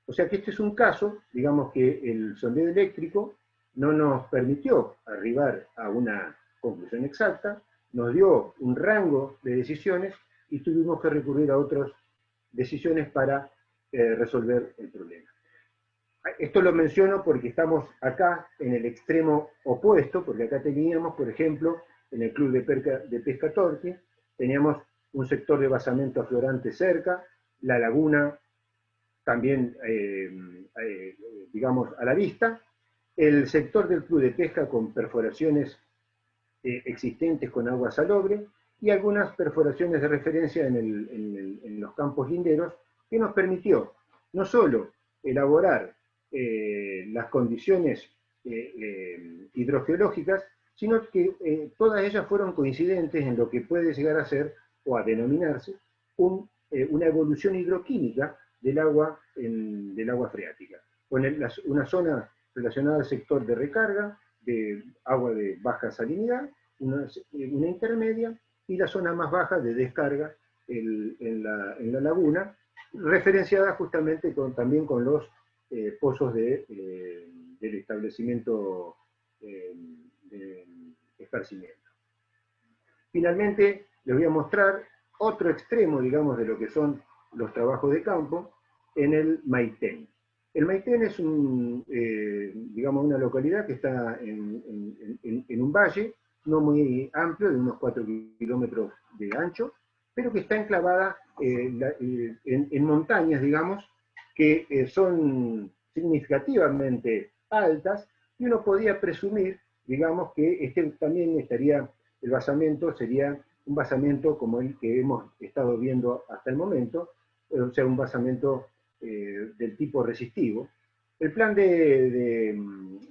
O sea que este es un caso, digamos que el sondeo eléctrico no nos permitió arribar a una conclusión exacta, nos dio un rango de decisiones y tuvimos que recurrir a otras decisiones para resolver el problema. Esto lo menciono porque estamos acá en el extremo opuesto, porque acá teníamos, por ejemplo, en el Club de Pesca Torqui, teníamos un sector de basamento aflorante cerca, la laguna también, digamos, a la vista, el sector del Club de Pesca con perforaciones existentes con agua salobre, y algunas perforaciones de referencia en los campos linderos, que nos permitió no solo elaborar las condiciones hidrogeológicas, sino que todas ellas fueron coincidentes en lo que puede llegar a ser, o a denominarse, una evolución hidroquímica del agua freática, con una zona relacionada al sector de recarga, de agua de baja salinidad, una intermedia, y la zona más baja de descarga en la laguna, referenciada justamente también con los pozos del establecimiento de esparcimiento. Finalmente, les voy a mostrar otro extremo, digamos, de lo que son los trabajos de campo en el Maitén. El Maitén es digamos, una localidad que está en un valle no muy amplio, de unos 4 kilómetros de ancho, pero que está enclavada en montañas, digamos, que son significativamente altas, y uno podía presumir, digamos, que también el basamento sería un basamento como el que hemos estado viendo hasta el momento, o sea, un basamento del tipo resistivo. El plan de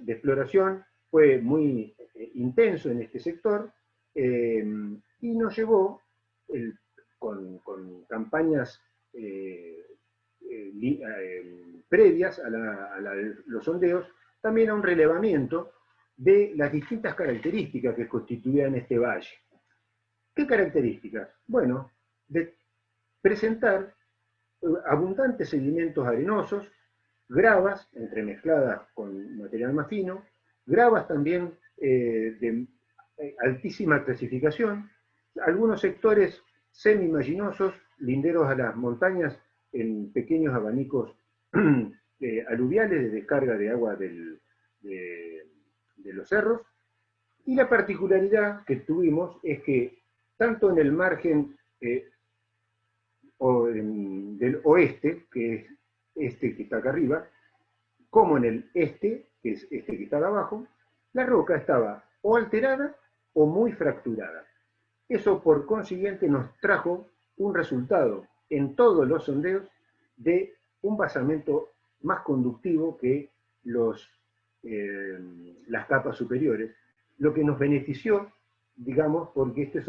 exploración fue muy intenso en este sector, y nos llevó, con campañas previas a los sondeos, también a un relevamiento de las distintas características que constituían este valle. ¿Qué características? Bueno, de presentar abundantes sedimentos arenosos, gravas entremezcladas con material más fino, gravas también de altísima clasificación, algunos sectores semi-maginosos, linderos a las montañas, en pequeños abanicos aluviales de descarga de agua de los cerros. Y la particularidad que tuvimos es que tanto en el margen del oeste, que es este que está acá arriba, como en el este, que es este que está de abajo, la roca estaba o alterada o muy fracturada. Eso, por consiguiente, nos trajo un resultado en todos los sondeos de un basamento más conductivo que las capas superiores, lo que nos benefició, digamos, porque este es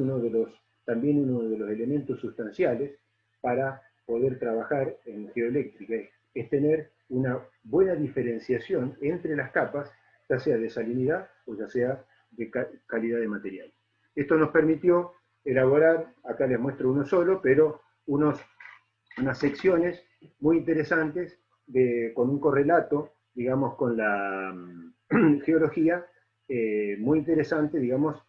también uno de los elementos sustanciales para poder trabajar en geoeléctrica, es tener una buena diferenciación entre las capas, ya sea de salinidad o ya sea de calidad de material. Esto nos permitió elaborar, acá les muestro uno solo, pero unas secciones muy interesantes con un correlato, digamos, con la geología, muy interesante, digamos,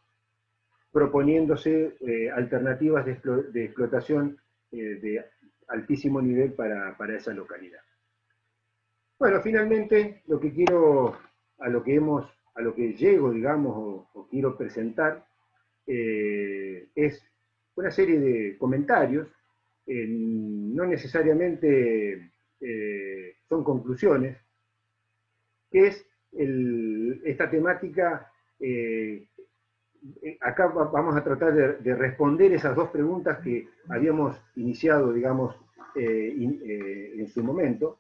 proponiéndose alternativas de explotación de altísimo nivel para esa localidad. Bueno, finalmente lo que quiero, a lo que llego, digamos, o quiero presentar, es una serie de comentarios, no necesariamente son conclusiones, que es esta temática. Acá vamos a tratar de responder esas dos preguntas que habíamos iniciado, digamos, en su momento,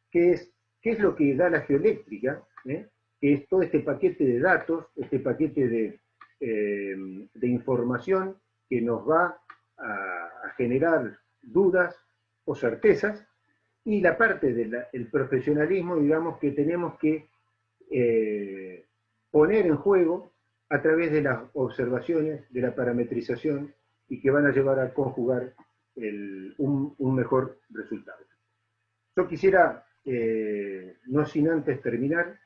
que es, ¿qué es lo que da la geoeléctrica? Que es todo este paquete de datos, este paquete de información que nos va a generar dudas o certezas, y la parte del profesionalismo, digamos, que tenemos que poner en juego a través de las observaciones, de la parametrización, y que van a llevar a conjugar un mejor resultado. Yo quisiera, no sin antes terminar,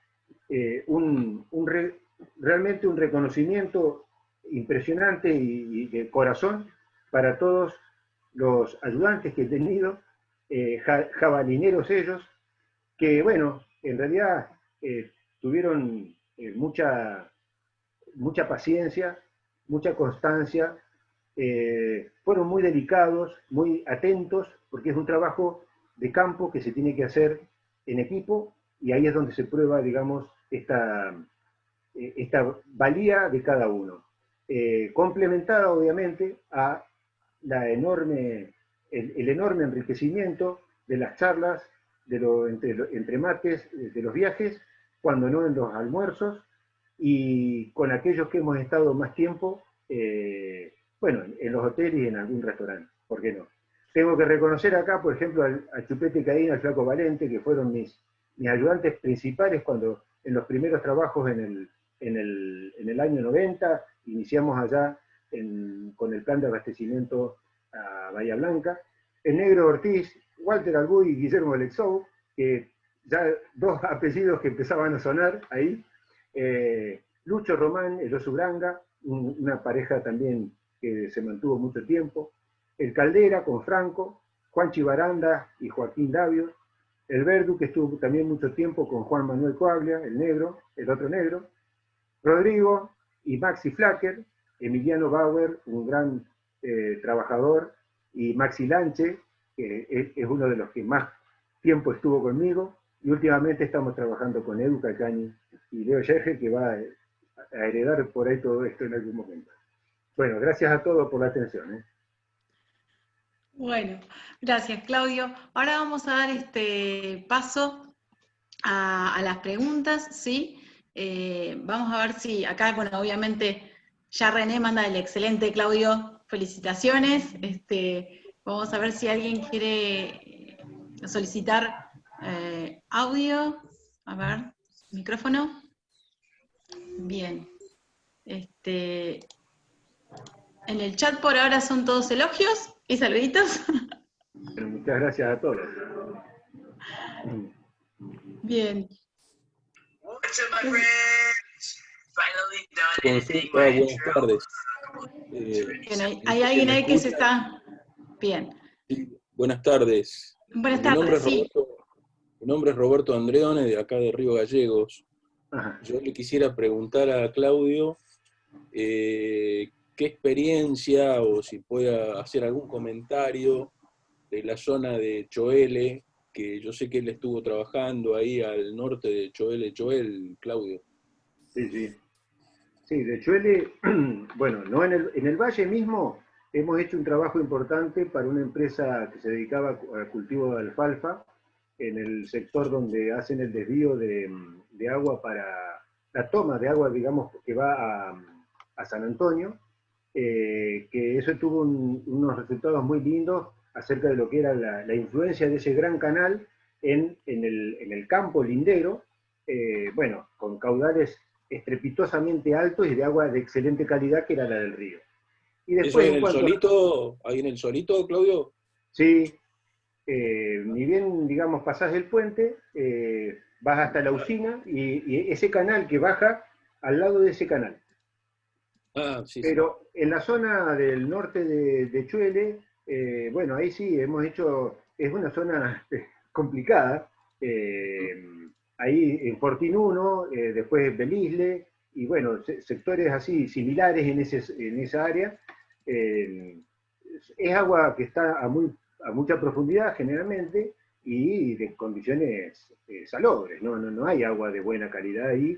realmente un reconocimiento impresionante y de corazón para todos los ayudantes que he tenido, jabalineros ellos, que, bueno, en realidad tuvieron mucha paciencia, mucha constancia, fueron muy delicados, muy atentos, porque es un trabajo de campo que se tiene que hacer en equipo, y ahí es donde se prueba, digamos, esta valía de cada uno, complementada obviamente a el enorme enriquecimiento de las charlas, entre mates, de los viajes, cuando no en los almuerzos, y con aquellos que hemos estado más tiempo, bueno, en los hoteles y en algún restaurante, ¿por qué no? Tengo que reconocer acá, por ejemplo, a Chupete Cadín, al Flaco Valente, que fueron mis ayudantes principales cuando en los primeros trabajos en el año 90, iniciamos allá con el plan de abastecimiento a Bahía Blanca. El Negro Ortiz, Walter Albuy y Guillermo Lexou, que ya dos apellidos que empezaban a sonar ahí. Lucho Román, el Oso Branga, una pareja también que se mantuvo mucho tiempo. El Caldera con Franco, Juan Chibaranda y Joaquín Davio. El Verdu, que estuvo también mucho tiempo con Juan Manuel Coaglia, el negro, el otro negro. Rodrigo y Maxi Flacker. Emiliano Bauer, un gran trabajador, y Maxi Lanche, que es uno de los que más tiempo estuvo conmigo, y últimamente estamos trabajando con Edu Cacani y Leo Yerge, que va a heredar por ahí todo esto en algún momento. Bueno, gracias a todos por la atención. Bueno, gracias, Claudio. Ahora vamos a dar paso a las preguntas, ¿sí? Vamos a ver si acá, bueno, obviamente ya René manda el excelente, Claudio, felicitaciones. Vamos a ver si alguien quiere solicitar audio. A ver, micrófono. Bien. En el chat por ahora son todos elogios y saluditos. Bueno, muchas gracias a todos. Bien. Buenas tardes. Bien, hay alguien ahí que se está... Bien. Sí, buenas tardes. Buenas tardes, sí. Mi nombre es Roberto Andreone, de acá de Río Gallegos. Ajá. Yo le quisiera preguntar a Claudio qué experiencia, o si puede hacer algún comentario de la zona de Choele, que yo sé que él estuvo trabajando ahí al norte de Choel, Claudio. Sí, sí. Sí, de Choele, bueno, no en el valle mismo, hemos hecho un trabajo importante para una empresa que se dedicaba al cultivo de alfalfa, en el sector donde hacen el desvío de agua para la toma de agua, digamos, que va a San Antonio, que eso tuvo unos resultados muy lindos acerca de lo que era la influencia de ese gran canal en el campo lindero, bueno, con caudales estrepitosamente altos y de agua de excelente calidad, que era la del río. Y ¿Eso después, ahí en en el cuanto a, Solito, ahí en el Solito, Claudio? sí, ni bien, digamos, pasás el puente, vas hasta la usina y ese canal que baja al lado de ese canal. Ah, sí, sí. Pero en la zona del norte de Chuele, bueno, ahí sí hemos hecho, es una zona complicada. eh, Ahí en Fortín 1, después Belisle, y bueno, sectores así similares en esa área. Es agua que está a mucha profundidad generalmente y de condiciones salobres, no hay agua de buena calidad ahí.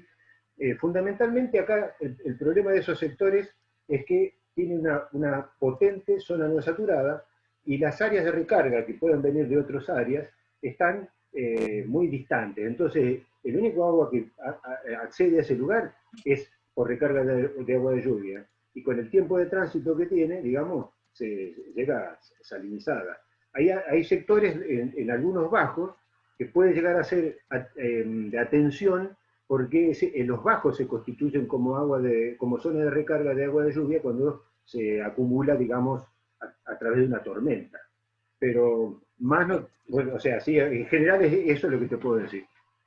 Fundamentalmente acá el problema de esos sectores es que tiene una potente zona no saturada y las áreas de recarga que puedan venir de otras áreas están muy distantes. Entonces, el único agua que accede a ese lugar es por recarga de agua de lluvia. Y con el tiempo de tránsito que tiene, digamos, se llega salinizada. Hay sectores en algunos bajos que puede llegar a ser de atención porque en los bajos se constituyen como zona de recarga de agua de lluvia cuando se acumula, digamos, a través de una tormenta. Pero más no, bueno, o sea, sí, en general eso es lo que te puedo decir.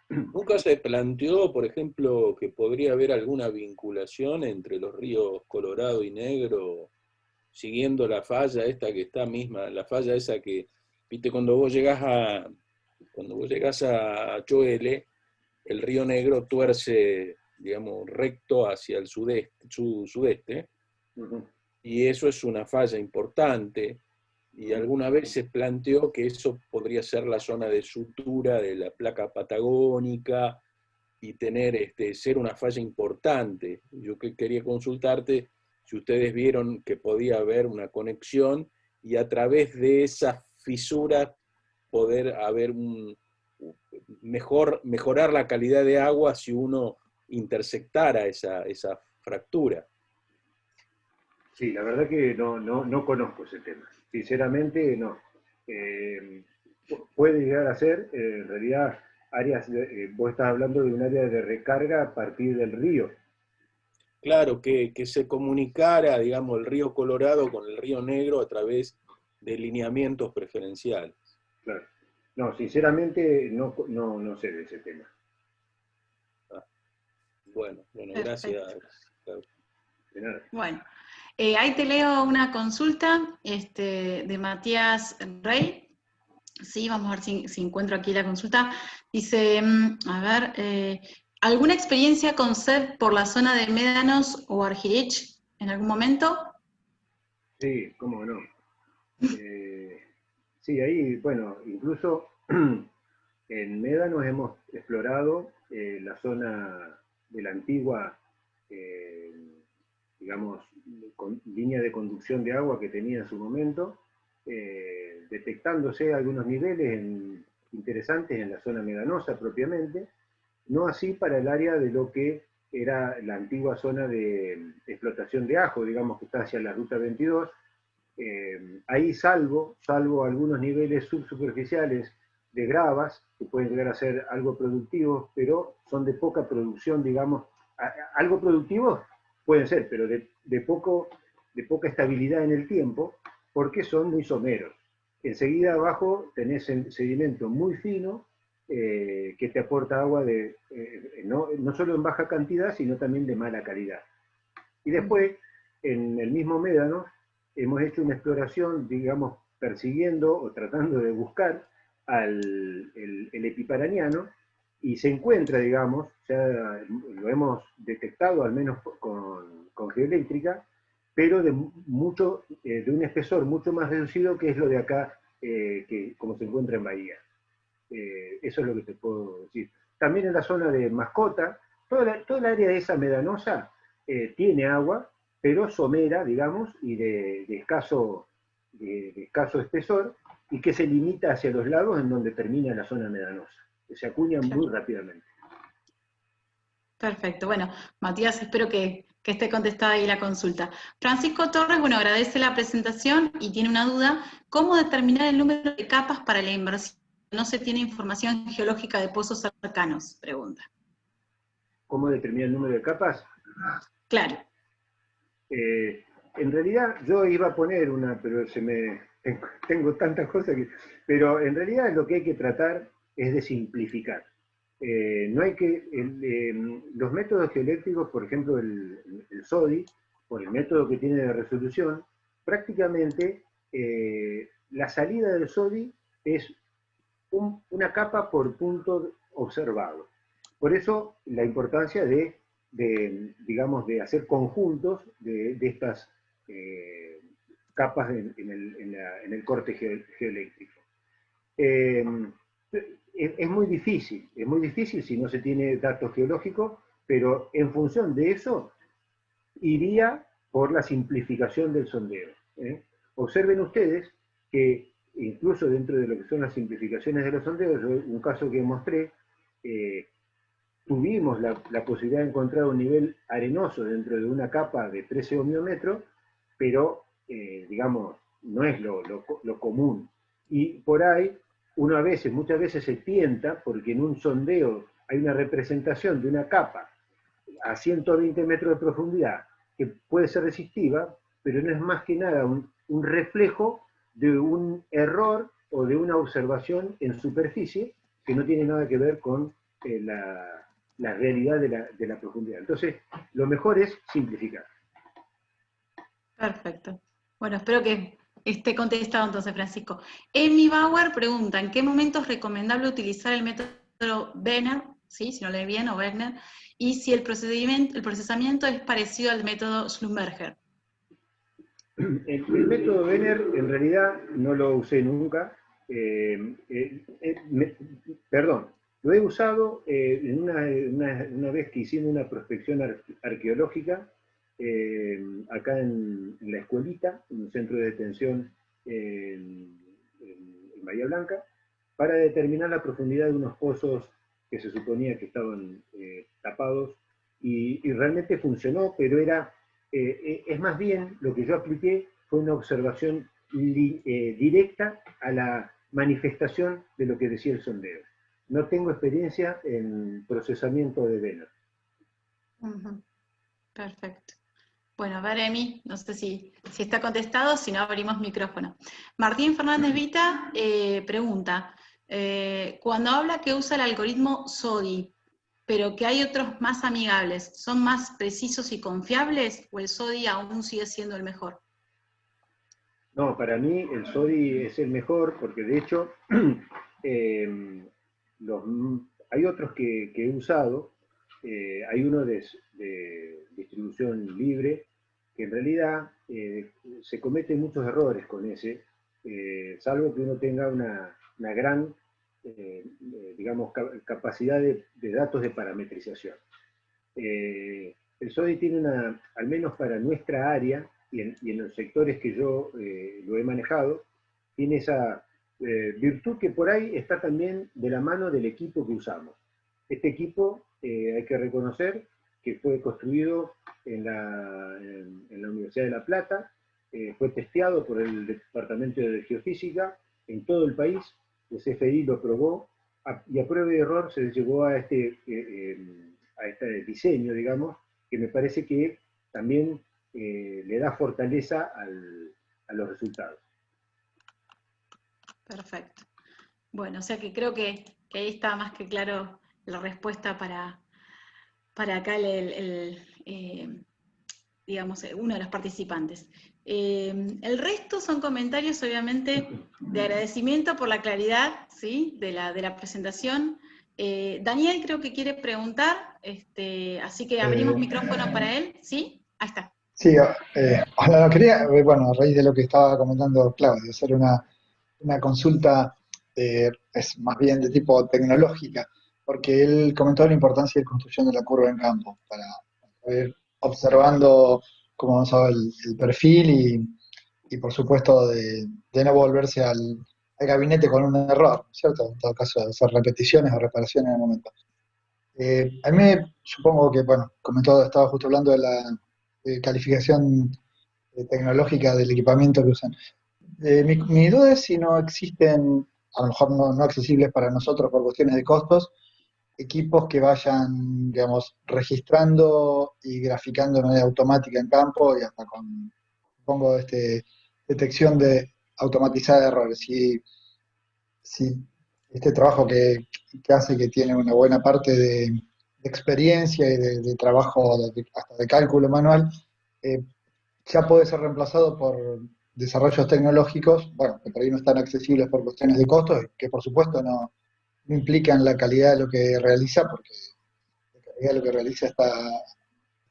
¿Nunca se planteó, por ejemplo, que podría haber alguna vinculación entre los ríos Colorado y Negro, siguiendo la falla esta que está misma, la falla esa que, viste, cuando vos llegás a Choele, el río Negro tuerce, digamos, recto hacia el sudeste, Uh -huh. y eso es una falla importante, y alguna vez se planteó que eso podría ser la zona de sutura de la placa patagónica y ser una falla importante. Yo quería consultarte si ustedes vieron que podía haber una conexión y a través de esa fisura poder mejorar la calidad de agua si uno intersectara esa fractura. Sí, la verdad que no conozco ese tema. Sinceramente, no. Eh, Puede llegar a ser, en realidad, vos estás hablando de un área de recarga a partir del río. Claro, que se comunicara, digamos, el río Colorado con el río Negro a través de lineamientos preferenciales. Claro. No, sinceramente no sé de ese tema. Ah, bueno, Perfecto. gracias. Claudio. De nada. Bueno, ahí te leo una consulta de Matías Rey. Sí, vamos a ver si encuentro aquí la consulta. Dice, a ver, ¿alguna experiencia con sed por la zona de Médanos o Argerich en algún momento? Sí, cómo no. Sí, ahí, bueno, incluso en Médanos hemos explorado la zona de la antigua, eh, digamos, línea de conducción de agua que tenía en su momento, detectándose algunos niveles interesantes en la zona medanosa propiamente, no así para el área de lo que era la antigua zona de explotación de ajo, digamos que está hacia la ruta 22. Ahí salvo algunos niveles subsuperficiales de gravas, que pueden llegar a ser algo productivos, pero son de poca producción, digamos, algo productivos pueden ser, pero de poca estabilidad en el tiempo, porque son muy someros. Enseguida abajo tenés sedimento muy fino, que te aporta agua no solo en baja cantidad, sino también de mala calidad. Y después, en el mismo médano, hemos hecho una exploración, digamos, persiguiendo o tratando de buscar el epiparaniano, y se encuentra, digamos, ya lo hemos detectado al menos con geoeléctrica, pero de un espesor mucho más reducido que es lo de acá, que como se encuentra en Bahía. Eso es lo que te puedo decir. También en la zona de Mascota, toda la área de esa medanosa tiene agua, pero somera, digamos, y de escaso espesor, y que se limita hacia los lagos en donde termina la zona medanosa, que se acuña muy rápidamente. Perfecto. Bueno, Matías, espero que esté contestada ahí la consulta. Francisco Torres, bueno, agradece la presentación y tiene una duda. ¿Cómo determinar el número de capas para la inversión? No se tiene información geológica de pozos cercanos, pregunta. ¿Cómo determinar el número de capas? Claro. En realidad yo iba a poner una, pero tengo tantas cosas que... Pero en realidad lo que hay que tratar es de simplificar. No hay que... los métodos geoeléctricos, por ejemplo el SODI, por el método que tiene de resolución, prácticamente la salida del SODI es una capa por punto observado. Por eso la importancia digamos, de hacer conjuntos de estas capas en el corte geoeléctrico. Es muy difícil si no se tiene datos geológicos, pero en función de eso iría por la simplificación del sondeo. Observen ustedes que incluso dentro de lo que son las simplificaciones de los sondeos, un caso que mostré, tuvimos la posibilidad de encontrar un nivel arenoso dentro de una capa de 13 ohmiómetros, pero, digamos, no es lo común. Y por ahí, muchas veces se tienta, porque en un sondeo hay una representación de una capa a 120 metros de profundidad, que puede ser resistiva, pero no es más que nada un reflejo de un error o de una observación en superficie que no tiene nada que ver con la realidad de la profundidad. Entonces, lo mejor es simplificar. Perfecto. Bueno, espero que esté contestado entonces, Francisco. Emi Bauer pregunta, ¿en qué momento es recomendable utilizar el método Wiener, ¿sí? Si no leí bien, o Wegner, y si el procesamiento es parecido al método Schlumberger? El método Wiener, en realidad, no lo usé nunca. Perdón, lo he usado una vez que hicimos una prospección arqueológica acá en la escuelita, en un centro de detención en Bahía Blanca, para determinar la profundidad de unos pozos que se suponía que estaban tapados, y realmente funcionó, pero es más bien lo que yo apliqué fue una observación directa a la manifestación de lo que decía el sondeo. No tengo experiencia en procesamiento de Wiener. Perfecto. Bueno, a ver, Emi, no sé si está contestado, si no abrimos micrófono. Martín Fernández Vita pregunta, cuando habla que usa el algoritmo SODI, pero que hay otros más amigables, ¿son más precisos y confiables o el SODI aún sigue siendo el mejor? No, para mí el SODI es el mejor porque de hecho hay otros que he usado, hay uno de distribución libre, que en realidad se cometen muchos errores con ese, salvo que uno tenga una gran, digamos, capacidad de datos de parametrización. El SODI tiene al menos para nuestra área, y en los sectores que yo lo he manejado, tiene esa virtud que por ahí está también de la mano del equipo que usamos. Este equipo, hay que reconocer que fue construido en la Universidad de La Plata, fue testeado por el Departamento de Geofísica en todo el país, el CFDI lo probó, y a prueba de error se llegó a este diseño, digamos, que me parece que también le da fortaleza a los resultados. Perfecto. Bueno, o sea que creo que ahí está más que claro la respuesta para acá digamos, uno de los participantes. El resto son comentarios, obviamente, de agradecimiento por la claridad, ¿sí? de la presentación. Daniel creo que quiere preguntar, así que abrimos micrófono para él, ¿sí? Ahí está. Sí, hola, quería, bueno, a raíz de lo que estaba comentando Claudio, hacer una consulta, es más bien de tipo tecnológica, porque él comentó la importancia de construcción de la curva en campo, para ir observando cómo avanzaba el perfil y por supuesto de no volverse al gabinete con un error, ¿cierto? En todo caso, hacer repeticiones o reparaciones en el momento. A mí supongo que, bueno, estaba justo hablando de la calificación tecnológica del equipamiento que usan. Mi duda es si no existen, a lo mejor no accesibles para nosotros por cuestiones de costos, equipos que vayan, digamos, registrando y graficando de manera automática en campo y hasta con, supongo, detección automatizada de errores. Si este trabajo que hace, que tiene una buena parte de experiencia y de trabajo hasta de cálculo manual, eh, ya puede ser reemplazado por desarrollos tecnológicos, bueno, que por ahí no están accesibles por cuestiones de costos, que por supuesto no implican la calidad de lo que realiza, porque la calidad de lo que realiza está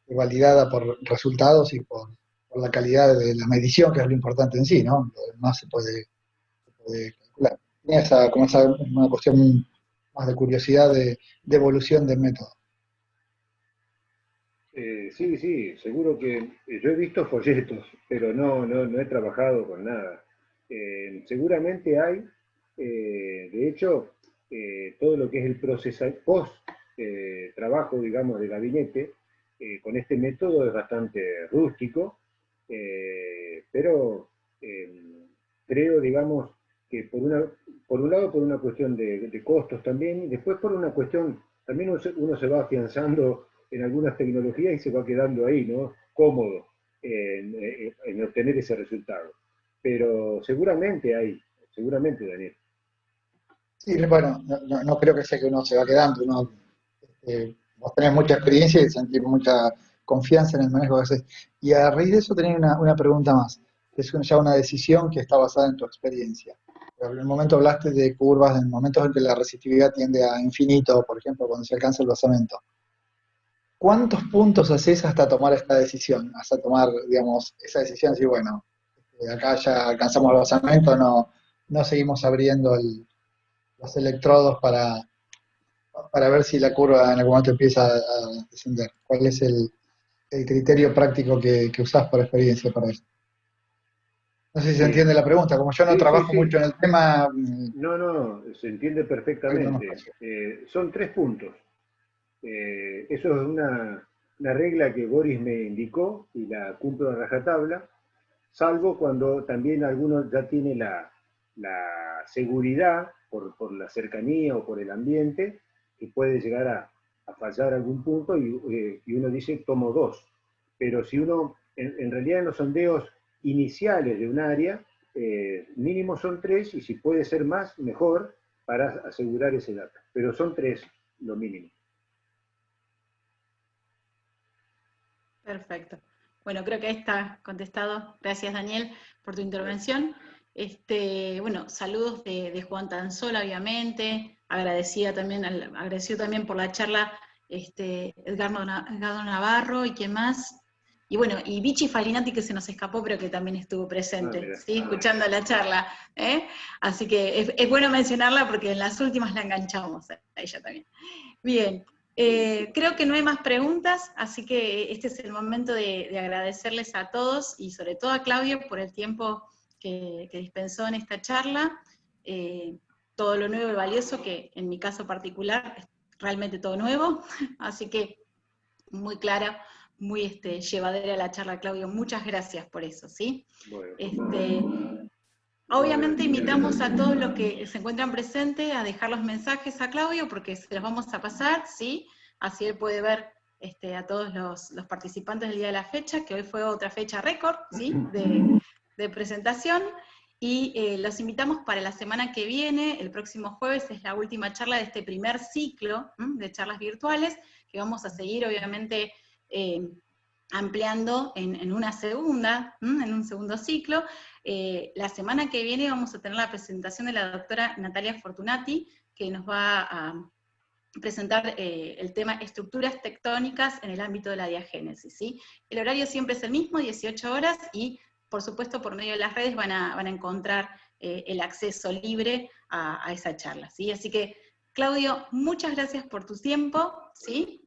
validada por resultados y por la calidad de la medición, que es lo importante en sí, ¿no? Lo demás se puede calcular. Tenía como una cuestión más de curiosidad de evolución del método. Sí, sí, seguro que yo he visto folletos, pero no he trabajado con nada. Seguramente hay, de hecho, todo lo que es el proceso post trabajo, digamos, de gabinete, con este método es bastante rústico, pero creo, digamos, que por un lado por una cuestión de costos también, y después por una cuestión, también uno se va afianzando en algunas tecnologías y se va quedando ahí, ¿no? Cómodo en obtener ese resultado. Pero seguramente, Daniel. Sí, bueno, no creo que sea que uno se va quedando, vos tenés mucha experiencia y sentís mucha confianza en el manejo que haces. Y a raíz de eso tenía una pregunta más, que es ya una decisión que está basada en tu experiencia. En el momento hablaste de curvas, en momentos en que la resistividad tiende a infinito, por ejemplo, cuando se alcanza el basamento. ¿Cuántos puntos haces hasta tomar esta decisión? Hasta tomar, digamos, esa decisión, decir, bueno, acá ya alcanzamos el basamento, no seguimos abriendo los electrodos para ver si la curva en algún momento empieza a descender. ¿Cuál es el criterio práctico que usás por experiencia para eso? No sé si se Eh, entiende la pregunta. Como yo no sí, sí, trabajo sí. mucho en el tema, No, se entiende ahí no nos perfectamente. fácil. Son 3 puntos. Eso es una regla que Boris me indicó y la cumplo a rajatabla, salvo cuando también alguno ya tiene la seguridad por la cercanía o por el ambiente, que puede llegar a fallar algún punto y uno dice tomo 2. Pero si uno, en realidad en los sondeos iniciales de un área, mínimo son 3 y si puede ser más, mejor para asegurar ese dato. Pero son 3 lo mínimo. Perfecto. Bueno, creo que ahí está contestado. Gracias, Daniel, por tu intervención. Bueno, saludos de Juan Tanzola, obviamente. Agradecido también por la charla Edgardo Navarro y quién más. Y bueno, y Vichy Farinati, que se nos escapó, pero que también estuvo presente, ¿sí? Escuchando la charla. Así que es bueno mencionarla porque en las últimas la enganchamos a ella también. Bien. Creo que no hay más preguntas, así que este es el momento de agradecerles a todos y sobre todo a Claudio por el tiempo que dispensó en esta charla, todo lo nuevo y valioso, que en mi caso particular es realmente todo nuevo, así que muy clara, muy llevadera la charla, Claudio, muchas gracias por eso, ¿sí? Bueno, Obviamente invitamos a todos los que se encuentran presentes a dejar los mensajes a Claudio, porque se los vamos a pasar, ¿sí? Así él puede ver a todos los participantes del día de la fecha, que hoy fue otra fecha récord, ¿sí? De presentación. Y los invitamos para la semana que viene, el próximo jueves es la última charla de este primer ciclo de charlas virtuales, que vamos a seguir obviamente ampliando en una segunda, en un segundo ciclo. La semana que viene vamos a tener la presentación de la doctora Natalia Fortunati, que nos va a presentar el tema estructuras tectónicas en el ámbito de la diagénesis, ¿sí? El horario siempre es el mismo, 18 horas, y por supuesto por medio de las redes van a encontrar el acceso libre a esa charla, ¿sí? Así que, Claudio, muchas gracias por tu tiempo, ¿sí?